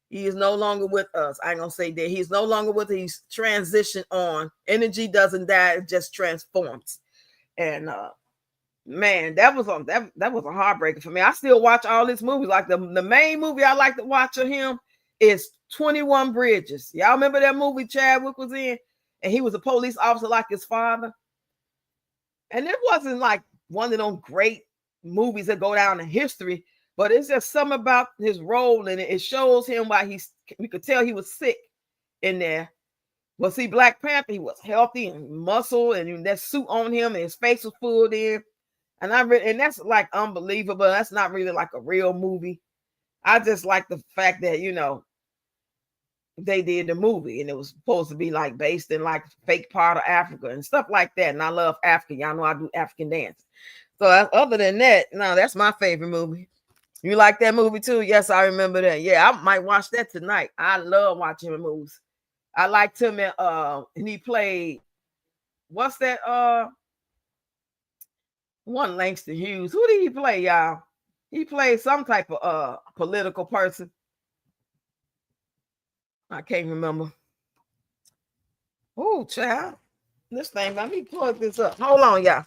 A: He is no longer with us. I ain't gonna say that he's no longer with us. He's transitioned on. Energy doesn't die, it just transforms. And man, that was a heartbreaker for me. I still watch all these movies. Like the main movie I like to watch of him is 21 Bridges. Y'all remember that movie Chadwick was in? And he was a police officer like his father. And it wasn't like one of those great movies that go down in history, but it's just something about his role in it. It shows him why we could tell he was sick in there. Well, see, Black Panther, he was healthy and muscle, and that suit on him, and his face was full in. And that's like unbelievable. That's not really like a real movie. I just like the fact that, you know, they did the movie and it was supposed to be like based in like fake part of Africa and stuff like that. And I love Africa. Y'all know I do African dance. So other than that, no, that's my favorite movie. You like that movie too? Yes, I remember that. Yeah, I might watch that tonight. I love watching him movies. I liked him and he played what's that one Langston Hughes. Who did he play, y'all? He played some type of political person. I can't remember. Oh, child. This thing, let me plug this up. Hold on, y'all.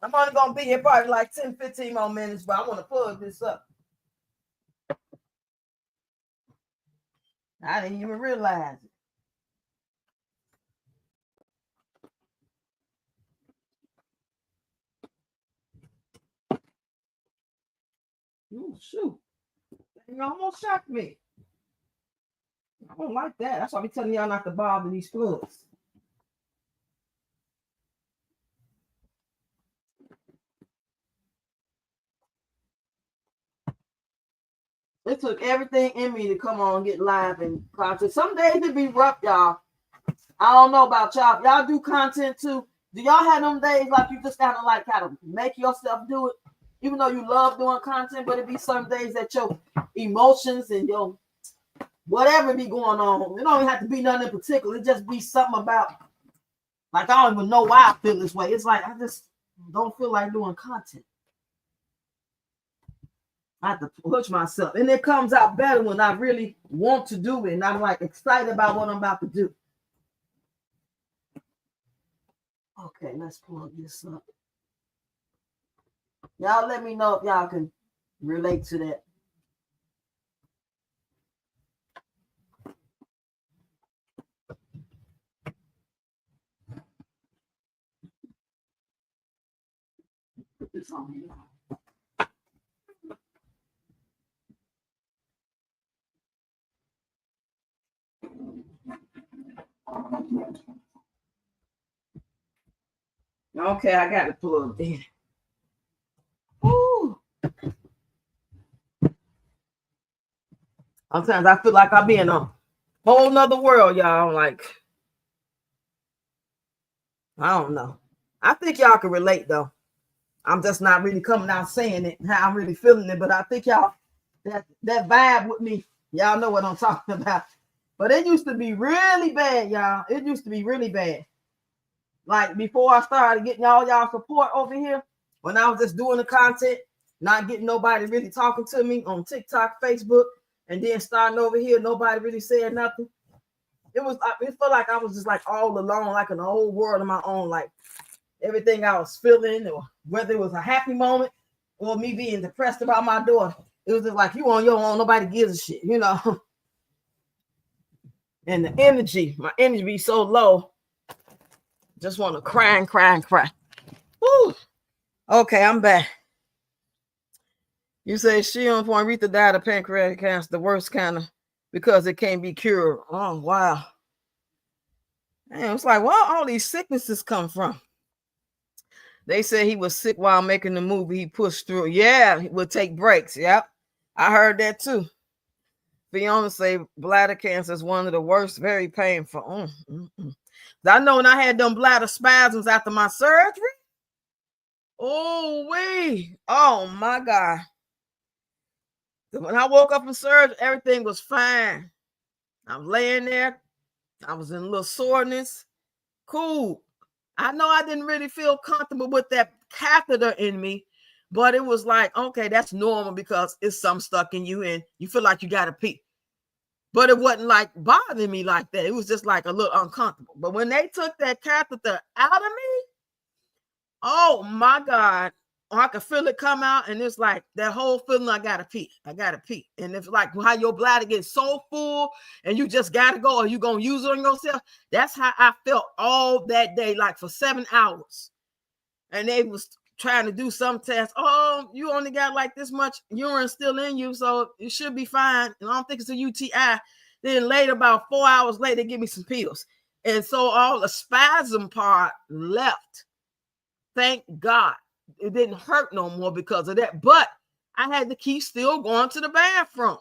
A: I'm only going to be here probably like 10, 15 more minutes, but I want to plug this up. I didn't even realize it. Oh, shoot. You almost shocked me. I don't like that. That's why I'm telling y'all not to bother these plugs. It took everything in me to come on and get live and content. Some days it be rough, y'all. I don't know about y'all. Y'all do content too. Do y'all have them days like you just gotta like kind of make yourself do it? Even though you love doing content, but it be some days that your emotions and your whatever be going on. It don't even have to be nothing in particular. It just be something about like I don't even know why I feel this way. It's like I just don't feel like doing content. I have to push myself. And it comes out better when I really want to do it. And I'm like excited about what I'm about to do. Okay, let's plug this up. Y'all let me know if y'all can relate to that. Put this on here. Okay, I got it plugged in. Ooh. Sometimes I feel like I be in a whole nother world, y'all. Like, I don't know. I think y'all can relate though. I'm just not really coming out saying it, how I'm really feeling it, but I think y'all that vibe with me Y'all know what I'm talking about. But it used to be really bad, y'all. It used to be really bad. Like before I started getting all y'all support over here, when I was just doing the content, not getting nobody really talking to me on TikTok, Facebook, and then starting over here, nobody really said nothing. It felt like I was just like all alone, like in a whole world of my own, like everything I was feeling, or whether it was a happy moment or me being depressed about my daughter. It was just like you on your own, nobody gives a shit, you know. And the energy, my energy be so low, just want to cry and cry and cry. Woo. Okay, I'm back. You say she on point. Rita died of pancreatic cancer, the worst kind of, because it can't be cured. Oh wow. And it's like, well, all these sicknesses come from. They said he was sick while making the movie. He pushed through. Yeah, he would take breaks. Yep, I heard that too. Fiona say bladder cancer is one of the worst, very painful. I know when I had them bladder spasms after my surgery. Oh wait, oh my God. When I woke up from surgery, everything was fine. I'm laying there. I was in a little soreness. Cool. I know I didn't really feel comfortable with that catheter in me, but it was like, okay, that's normal because it's some stuck in you and you feel like you got to pee. But it wasn't like bothering me like that. It was just like a little uncomfortable. But when they took that catheter out of me, oh my God, I could feel it come out, and it's like that whole feeling, I gotta pee. And it's like how your bladder gets so full and you just gotta go, or you gonna use it on yourself. That's how I felt all that day, like for 7 hours. And they was trying to do some tests. Oh, you only got like this much urine still in you, so you should be fine. And I don't think it's a UTI. Then later, about 4 hours later, they give me some pills. And so all the spasm part left. Thank God. It didn't hurt no more because of that. But I had to keep still going to the bathroom,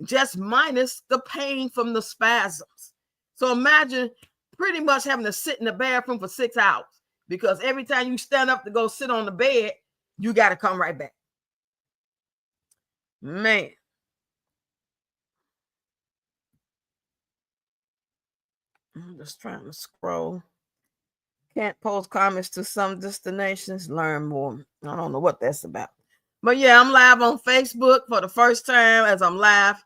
A: just minus the pain from the spasms. So imagine pretty much having to sit in the bathroom for 6 hours, because every time you stand up to go sit on the bed, you got to come right back. Man. I'm just trying to scroll. Can't post comments to some destinations. Learn more. I don't know what that's about. But yeah, I'm live on Facebook for the first time, as I'm live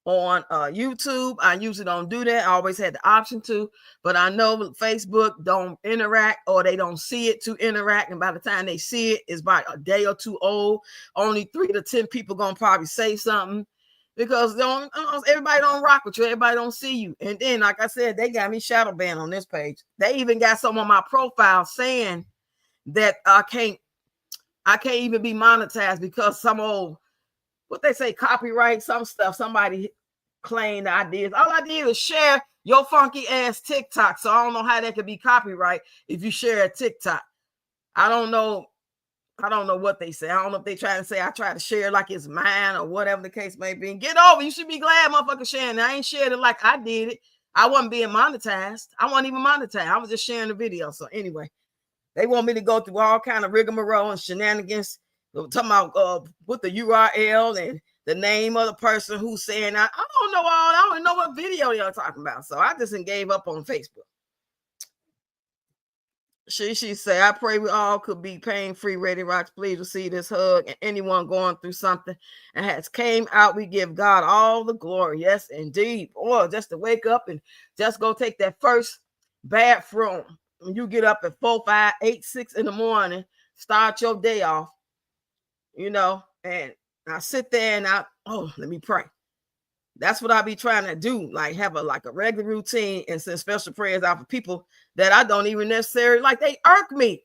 A: on YouTube. I usually don't do that. I always had the option to, but I know Facebook don't interact, or they don't see it to interact. And by the time they see it, it's about a day or two old. Only 3 to 10 people gonna probably say something, because everybody don't rock with you. Everybody don't see you. And then, like I said, they got me shadow banned on this page. They even got some on my profile saying that I can't even be monetized because some old, what they say, copyright, some stuff, somebody claimed the ideas. All I did was share your funky ass TikTok. So I don't know how that could be copyright if you share a TikTok. I don't know what they say. I don't know if they try to say I try to share like it's mine or whatever the case may be. Get over. You should be glad motherfucker sharing. I ain't shared it like I did it. I wasn't being monetized. I wasn't even monetized. I was just sharing the video. So anyway, they want me to go through all kind of rigmarole and shenanigans. Talking about with the URL and the name of the person who's saying I don't know I don't know what video you're talking about. So I just gave up on Facebook. She say, I pray we all could be pain-free. Ready Rocks, please receive this hug. And anyone going through something and has came out, we give God all the glory. Yes, indeed. Or just to wake up and just go take that first bathroom. When you get up at 4, 5, 8, 6 in the morning, start your day off, and I sit there and let me pray. That's what I be trying to do, like have a regular routine and send special prayers out for people that I don't even necessarily like. They irk me,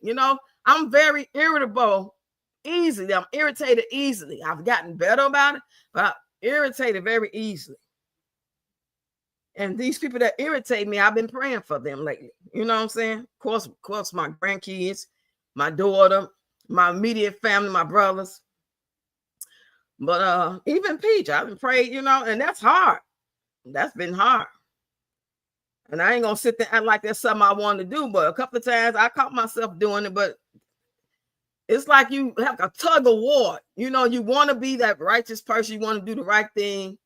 A: I'm very irritable easily. I'm irritated easily. I've gotten better about it, but I'm irritated very easily. And these people that irritate me, I've been praying for them lately. You know what I'm saying? Of course, my grandkids, my daughter, my immediate family, my brothers. But even Peach, I've been praying, and that's hard. That's been hard. And I ain't gonna sit there and act like that's something I want to do. But a couple of times I caught myself doing it. But it's like you have a tug of war. You want to be that righteous person. You want to do the right thing.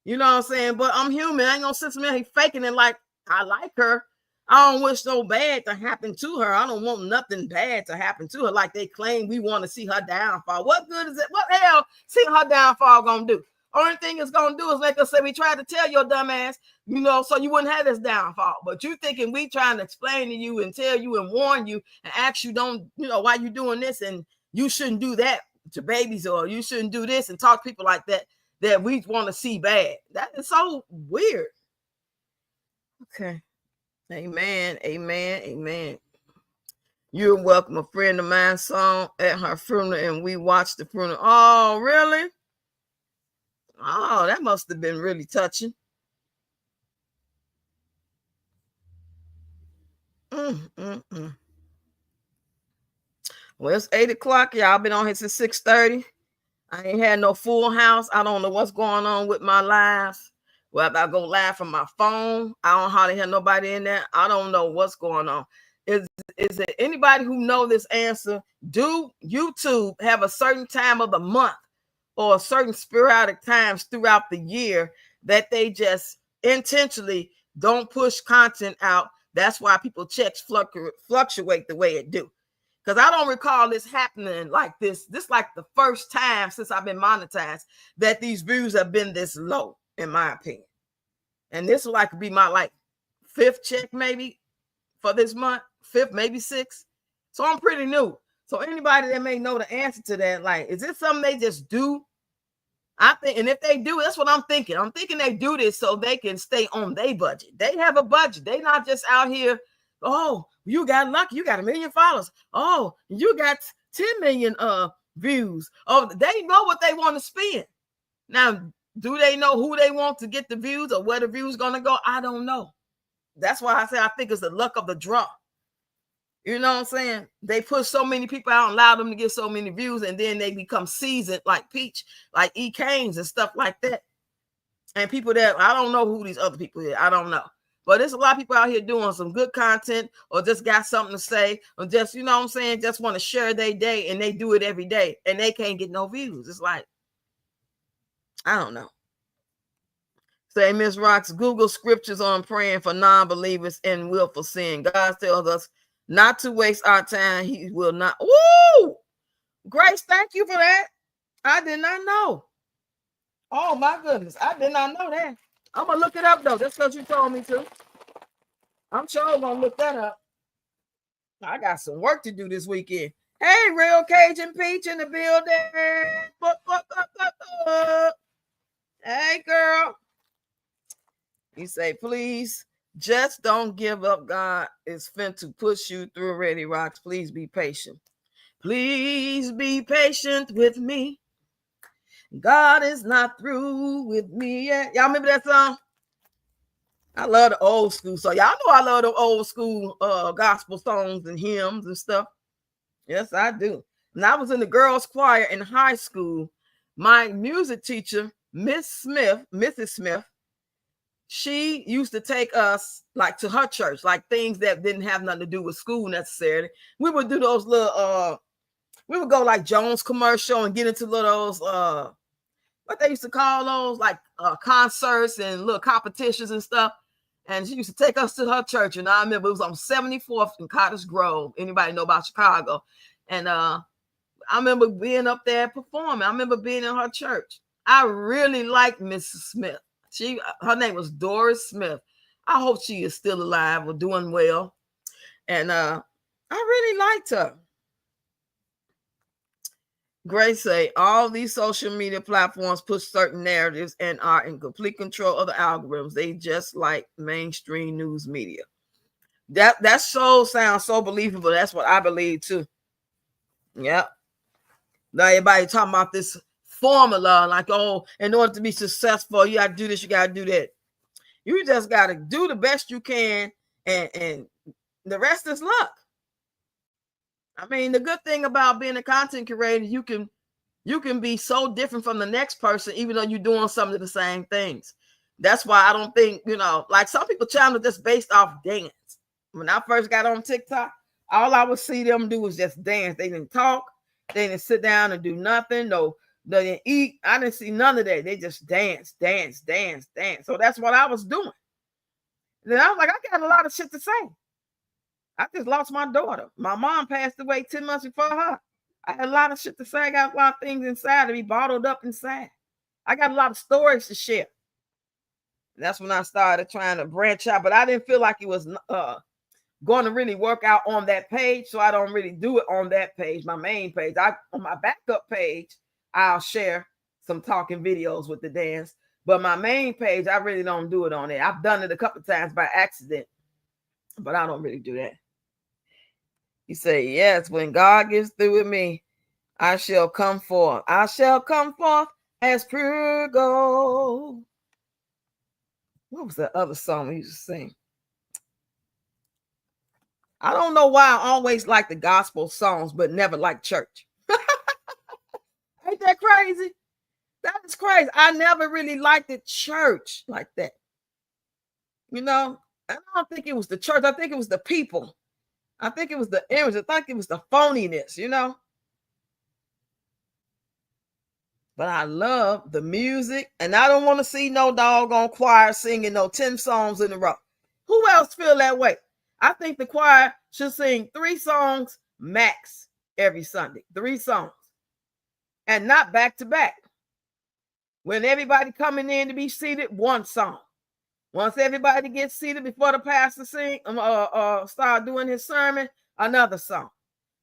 A: You know what I'm saying? But I'm human. I ain't gonna sit there faking it like I like her. I don't wish no bad to happen to her. I don't want nothing bad to happen to her like they claim we want to see her downfall. What good is it? What the hell seeing her downfall gonna do? Only thing it's gonna do is make us say we tried to tell your dumb ass, you know, so you wouldn't have this downfall. But you thinking we trying to explain to you and tell you and warn you and ask you don't, you know, why you doing this and you shouldn't do that to babies or you shouldn't do this and talk to people like that we want to see bad. That is so weird. Okay. Amen. Amen. Amen. You're welcome. A friend of mine saw at her funeral and we watched the funeral. Oh, really? Oh, that must have been really touching. Well, it's 8 o'clock. Y'all been on here since 6:30. I ain't had no full house. I don't know what's going on with my lives. Whether I go live from my phone, I don't hardly hear nobody in there. I don't know what's going on. Is there anybody who know this answer? Do YouTube have a certain time of the month or certain sporadic times throughout the year that they just intentionally don't push content out? That's why people checks fluctuate the way it do. Because I don't recall this happening like this. This like the first time since I've been monetized that these views have been this low, in my opinion. And this will like be my like 5th check maybe for this month, 5th, maybe 6th. So I'm pretty new. So anybody that may know the answer to that, like, is this something they just do? I think, and if they do, that's what I'm thinking. I'm thinking they do this so they can stay on their budget. They have a budget. They not just out here, oh, you got lucky, you got 1 million followers. Oh, you got 10 million views. Oh, they know what they want to spend. Now, do they know who they want to get the views or where the views gonna go? I don't know. That's why I say I think it's the luck of the draw. You know what I'm saying? They push so many people out and allow them to get so many views, and then they become seasoned like Peach, like E. Kane's and stuff like that. And people that I don't know who these other people are. I don't know. But there's a lot of people out here doing some good content or just got something to say or just, you know what I'm saying, just want to share their day, and they do it every day and they can't get no views. It's like, I don't know. Say, Miss Rocks, Google scriptures on praying for non-believers and willful sin. God tells us not to waste our time. He will not. Woo! Grace, thank you for that. I did not know. Oh, my goodness. I did not know that. I'm going to look it up, though. That's because you told me to. I'm sure I'm going to look that up. I got some work to do this weekend. Hey, Real Cajun Peach in the building. Hey, girl. You say, please, just don't give up. God is fin to push you through already, Rocks. Please be patient. Please be patient with me. God is not through with me yet. Y'all remember that song? I love the old school. So y'all know I love the old school gospel songs and hymns and stuff. Yes, I do. And I was in the girls' choir in high school. My music teacher, Mrs. Smith, she used to take us like to her church, like things that didn't have nothing to do with school necessarily. We would do those little we would go like Jones commercial and get into little those what they used to call those, like concerts and little competitions and stuff. And she used to take us to her church. And I remember it was on 74th in Cottage Grove. Anybody know about Chicago? And I remember being up there performing. I remember being in her church. I really liked Mrs. Smith. Her name was Doris Smith. I hope she is still alive or doing well. And I really liked her. Grace say all these social media platforms push certain narratives and are in complete control of the algorithms. They just like mainstream news media. That so sounds so believable. That's what I believe too. Yep. Now everybody talking about this formula, like, oh, in order to be successful, you got to do this, you got to do that. You just got to do the best you can, and the rest is luck. I mean, the good thing about being a content creator, you can be so different from the next person, even though you're doing some of the same things. That's why I don't think, like some people channel just based off dance. When I first got on TikTok, all I would see them do was just dance. They didn't talk. They didn't sit down and do nothing. No They didn't eat. I didn't see none of that. They just dance. So that's what I was doing. And then I was like, I got a lot of shit to say. I just lost my daughter. My mom passed away 10 months before her. I had a lot of shit to say. I got a lot of things inside of me bottled up inside. I got a lot of stories to share. And that's when I started trying to branch out, but I didn't feel like it was going to really work out on that page, so I don't really do it on that page, my main page. On my backup page, I'll share some talking videos with the dance, but my main page, I really don't do it on it. I've done it a couple of times by accident, but I don't really do that. You say, yes, when God gets through with me, I shall come forth. I shall come forth as pure gold. What was that other song we used to sing? I don't know why I always like the gospel songs, but never like church. Ain't that crazy? That is crazy. I never really liked the church like that. You know, I don't think it was the church. I think it was the people. I think it was the image. I think it was the phoniness, you know. But I love the music, and I don't want to see no doggone choir singing no 10 songs in a row. Who else feel that way? I think the choir should sing 3 songs max every Sunday. 3 songs. And not back to back. When everybody coming in to be seated, 1 song. Once everybody gets seated before the pastor start doing his sermon, another song.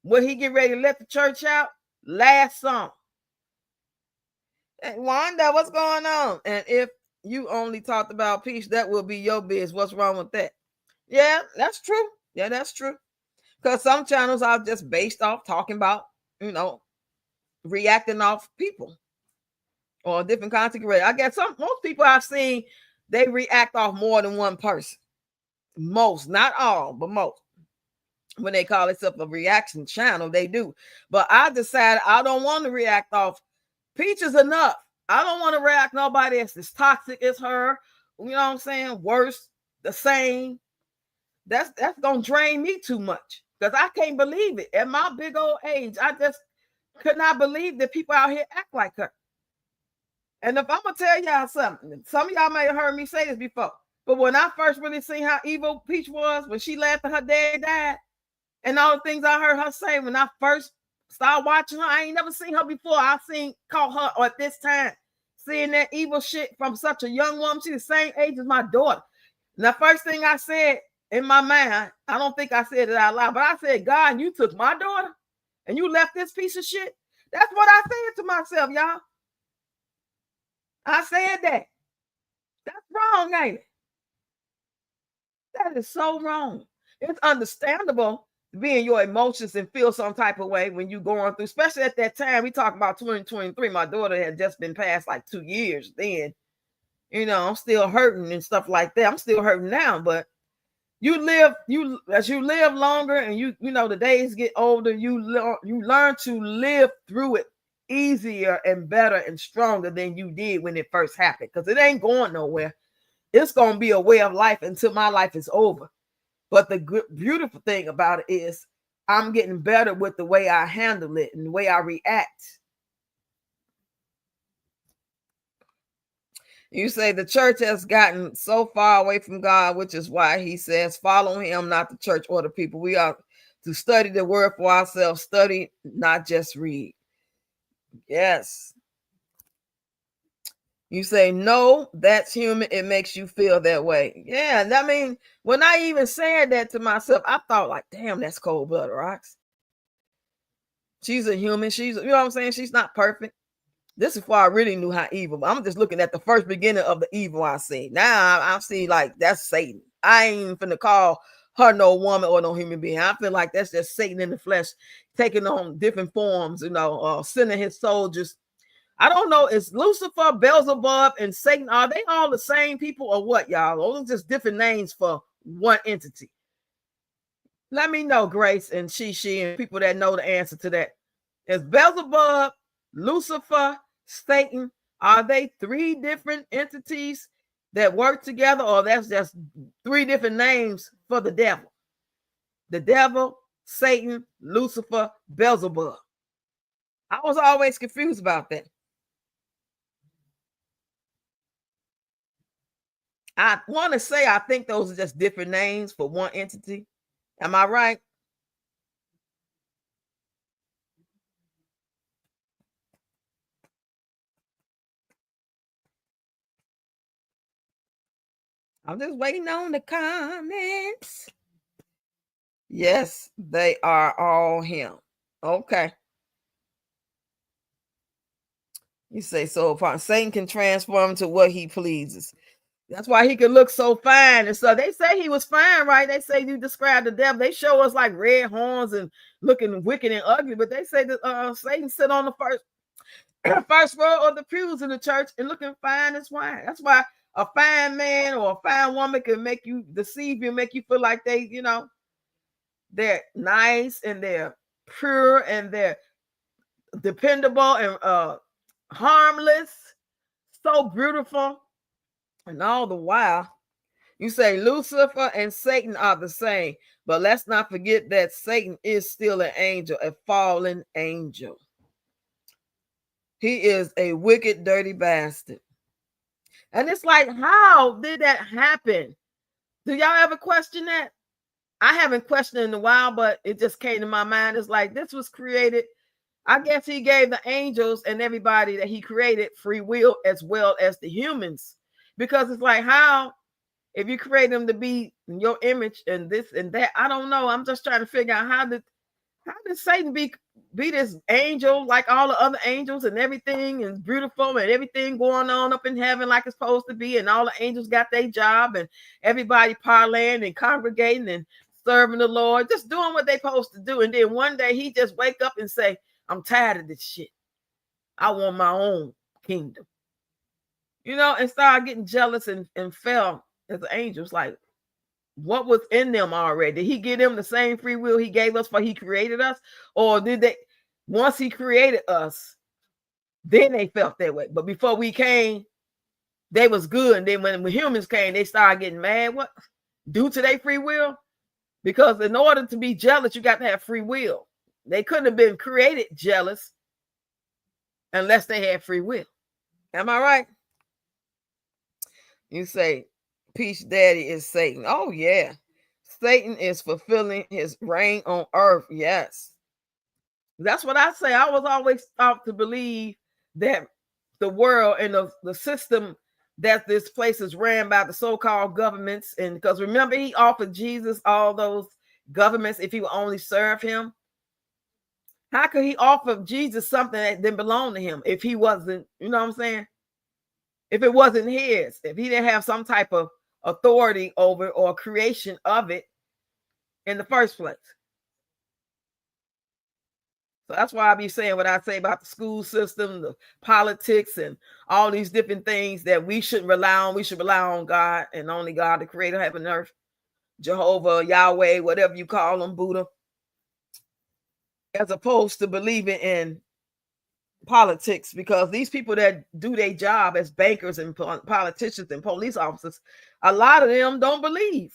A: When he get ready to let the church out, last song. Hey, Wanda, what's going on? And if you only talked about peace, that will be your biz. What's wrong with that? Yeah, that's true. Yeah, that's true. Because some channels are just based off talking about, reacting off people or different content creators. I guess most people I've seen, they react off more than one person. Most, not all, but most. When they call itself a reaction channel, they do. But I decided I don't want to react off. Peach is enough. I don't want to react nobody that's as toxic as her. You know what I'm saying? Worse, the same. That's gonna drain me too much. Because I can't believe it. At my big old age, I just could not believe that people out here act like her. And if I'm gonna tell y'all something, some of y'all may have heard me say this before, but when I first really seen how evil Peach was, when she laughed at her dad died, and all the things I heard her say when I first started watching her, I ain't never seen her before. I caught her at this time, seeing that evil shit from such a young woman. She's the same age as my daughter. And the first thing I said in my mind, I don't think I said it out loud, but I said, God, you took my daughter and you left this piece of shit. That's what I said to myself, y'all. I said that. That's wrong, ain't it? That is so wrong. It's understandable to be in your emotions and feel some type of way when you're going through, especially at that time. We talk about 2023. My daughter had just been past like 2 years then. I'm still hurting and stuff like that. I'm still hurting now, but as you live longer and the days get older, you learn to live through it easier and better and stronger than you did when it first happened, because it ain't going nowhere. It's going to be a way of life until my life is over. But the beautiful thing about it is I'm getting better with the way I handle it and the way I react. You say the church has gotten so far away from God, which is why he says, follow him, not the church or the people. We are to study the word for ourselves, study, not just read. Yes. You say, no, that's human. It makes you feel that way. Yeah. I mean, when I even said that to myself, I thought like, damn, that's cold-blooded rocks. She's a human. You know what I'm saying? She's not perfect. This is before I really knew how evil. I'm just looking at the first beginning of the evil I see. Now I see like that's Satan. I ain't even finna call her no woman or no human being. I feel like that's just Satan in the flesh, taking on different forms, sending his soldiers. I don't know. Is Lucifer, Beelzebub, and Satan, are they all the same people or what, y'all? Those are just different names for one entity. Let me know, Grace and she and people that know the answer to that. Is Beelzebub, Lucifer, Satan, are they 3 different entities that work together, or that's just 3 different names for the devil? The devil, Satan, Lucifer, Beelzebub. I was always confused about that. I want to say I think those are just different names for one entity. Am I right? I'm just waiting on the comments. Yes, they are all him. Okay. You say so. Satan can transform to what he pleases. That's why he could look so fine. And so they say he was fine, right? They say you describe the devil. They show us like red horns and looking wicked and ugly, but they say that Satan sit on the first row of the pews in the church and looking fine as wine. That's why a fine man or a fine woman can make you deceive you, make you feel like they're nice and they're pure and they're dependable and harmless, so beautiful. And all the while, you say Lucifer and Satan are the same, but let's not forget that Satan is still an angel, a fallen angel. He is a wicked, dirty bastard. And it's like, how did that happen? Do y'all ever question that? I haven't questioned in a while, but it just came to my mind. It's like this was created. I guess he gave the angels and everybody that he created free will as well as the humans. Because it's like, how, if you create them to be in your image and this and that, I don't know. I'm just trying to figure out how did Satan be this angel like all the other angels and everything and beautiful and everything going on up in heaven like it's supposed to be, and all the angels got their job and everybody parlaying and congregating and serving the Lord, just doing what they supposed to do. And then one day he just wake up and say, I'm tired of this shit. I want my own kingdom. And start getting jealous and fell as the angels. Like, what was in them already? Did he give them the same free will he gave us when he created us? Or did they, once he created us, then they felt that way? But before we came, they was good. And then when humans came, they started getting mad. What? Due to their free will? Because in order to be jealous, you got to have free will. They couldn't have been created jealous unless they had free will. Am I right? You say, Peach Daddy is Satan. Oh, yeah. Satan is fulfilling his reign on earth. Yes. That's what I say. I was always taught to believe that the world and the system that this place is ran by the so-called governments. And because remember, he offered Jesus all those governments if he would only serve him. How could he offer Jesus something that didn't belong to him if he wasn't, you know what I'm saying? If it wasn't his, if he didn't have some type of authority over or creation of it in the first place. So that's why I be saying what I say about the school system, the politics, and all these different things that we shouldn't rely on. We should rely on God and only God, the creator of heaven and earth, Jehovah, Yahweh, whatever you call them, Buddha, as opposed to believing in politics, because these people that do their job as bankers and politicians and police officers, a lot of them don't believe.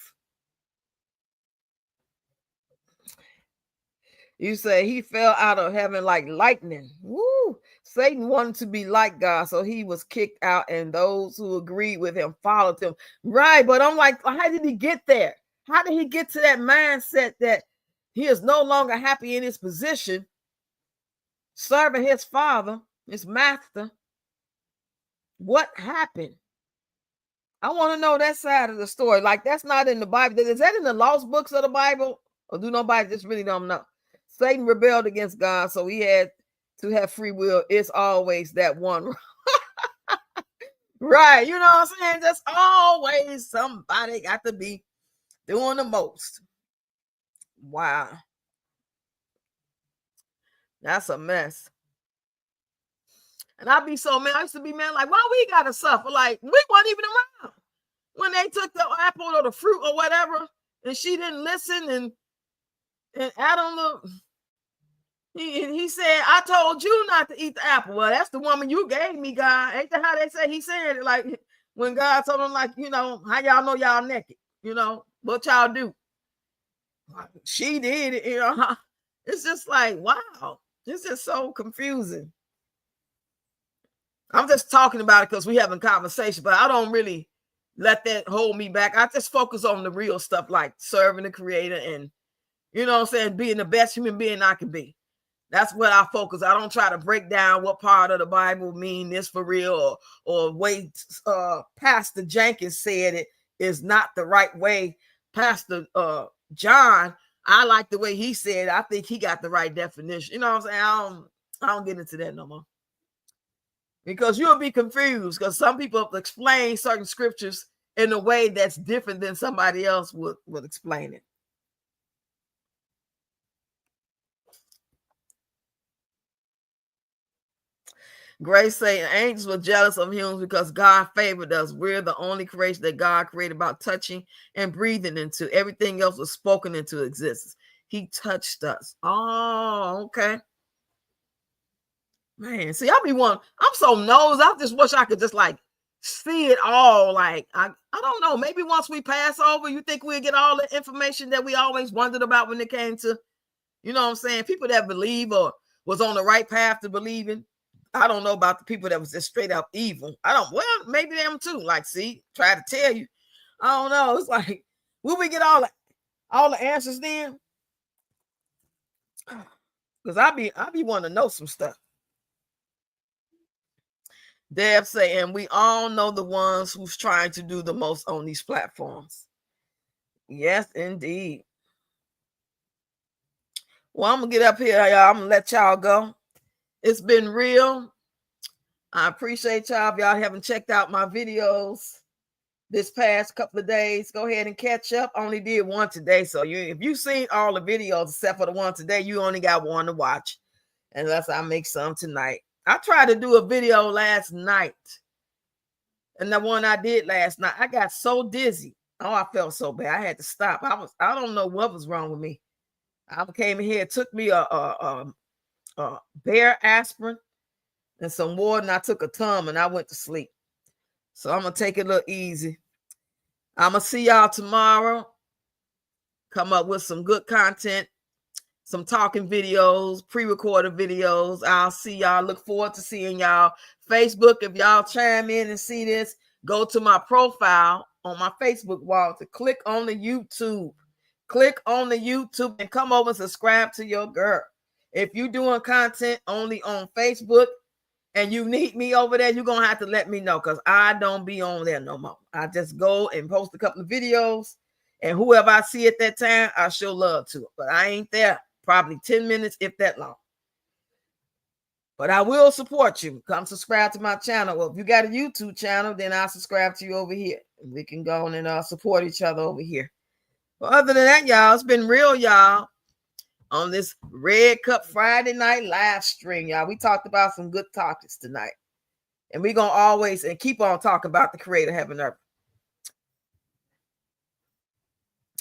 A: You say he fell out of heaven like lightning. Woo! Satan wanted to be like God, so he was kicked out, and those who agreed with him followed him. Right, but I'm like, how did he get there? How did he get to that mindset that he is no longer happy in his position, serving his father, his master? What happened? I want to know that side of the story. Like, that's not in the Bible. Is that in the lost books of the Bible? Or do nobody just really don't know? Satan rebelled against God, so he had to have free will. It's always that one. Right. You know what I'm saying? Just always somebody got to be doing the most. Wow. That's a mess. And I'd be so mad. I used to be mad, like, why we got to suffer? Like, we weren't even around when they took the apple or the fruit or whatever, and she didn't listen, and Adam, he said, I told you not to eat the apple. Well, that's the woman you gave me, God. Ain't that how they say he said it? Like, when God told him, like, how y'all know y'all naked? What y'all do? She did it, It's just like, wow. This is so confusing. I'm just talking about it because we having conversation, but I don't really let that hold me back. I just focus on the real stuff, like serving the Creator and, you know what I'm saying, being the best human being I can be. That's what I focus. I don't try to break down what part of the Bible mean this for real, or way Pastor Jenkins said it is not the right way. Pastor John, I like the way he said it. I think he got the right definition. You know what I'm saying? I don't get into that no more. Because you'll be confused, because some people explain certain scriptures in a way that's different than somebody else would explain it. Grace saying angels were jealous of humans because God favored us. We're the only creation that God created about touching and breathing into. Everything else was spoken into existence. He touched us. Oh, okay. Man, see, I'm so nosy. I just wish I could just like see it all. Like, I don't know. Maybe once we pass over, you think we'll get all the information that we always wondered about when it came to, you know what I'm saying, people that believe or was on the right path to believing. I don't know about the people that was just straight up evil. Well, maybe them too. Like, see, try to tell you. I don't know. It's like, will we get all the answers then? Because I be wanting to know some stuff. Deb saying we all know the ones who's trying to do the most on these platforms. Yes, indeed. Well, I'm gonna get up here, y'all. I'm gonna let y'all go. It's been real. I appreciate y'all. If y'all haven't checked out my videos this past couple of days, go ahead and catch up. I only did one today. So if you've seen all the videos except for the one today, you only got one to watch. Unless I make some tonight. I tried to do a video last night. And the one I did last night, I got so dizzy. Oh, I felt so bad. I had to stop. I don't know what was wrong with me. I came in here, it took me a bear aspirin and some water, and I took a Tum and I went to sleep. So I'm gonna take it a little easy. I'm gonna see y'all tomorrow. Come up with some good content, some talking videos, pre-recorded videos. I'll see y'all. Look forward to seeing y'all. Facebook, if y'all chime in and see this, go to my profile on my Facebook wall to click on the YouTube. Click on the YouTube and come over and subscribe to your girl. If you're doing content only on Facebook and you need me over there, you're going to have to let me know, because I don't be on there no more. I just go and post a couple of videos, and whoever I see at that time, I show love to. But I ain't there probably 10 minutes, if that long. But I will support you. Come subscribe to my channel. Well, if you got a YouTube channel, then I'll subscribe to you over here. We can go on and support each other over here. But other than that, y'all, it's been real, y'all, on this Red Cup Friday night live stream, y'all. We talked about some good topics tonight. And we're going to always and keep on talking about the Creator, heaven, earth.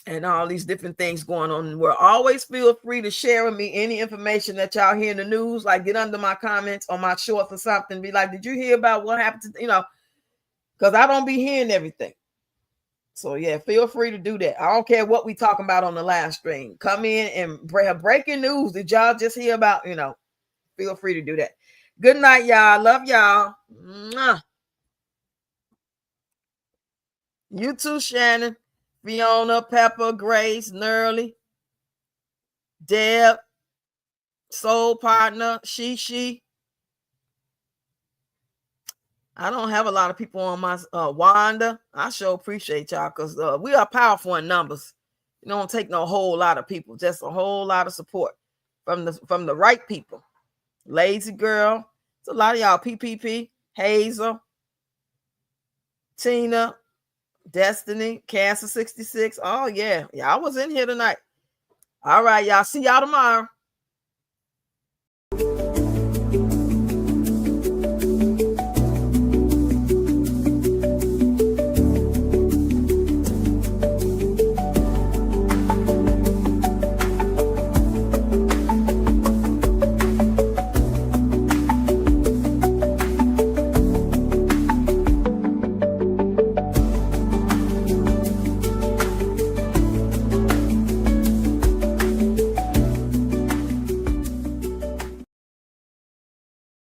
A: And all these different things going on in the world. Always feel free to share with me any information that y'all hear in the news. Like, get under my comments on my shorts or something. Be like, did you hear about what happened to, because I don't be hearing everything. So, yeah, feel free to do that. I don't care what we talking about on the live stream. Come in and breaking news. Did y'all just hear about, feel free to do that. Good night, y'all. Love y'all. Mwah. You too, Shannon. Fiona, Pepper, Grace, Nerly, Deb, Soul Partner, She. I don't have a lot of people on my Wanda. I sure appreciate y'all, because we are powerful in numbers. You don't take no whole lot of people, just a whole lot of support from the right people. Lazy Girl, it's a lot of y'all. PPP, Hazel, Tina, Destiny, Cancer 66. Oh yeah, y'all was in here tonight. All right, y'all. See y'all tomorrow.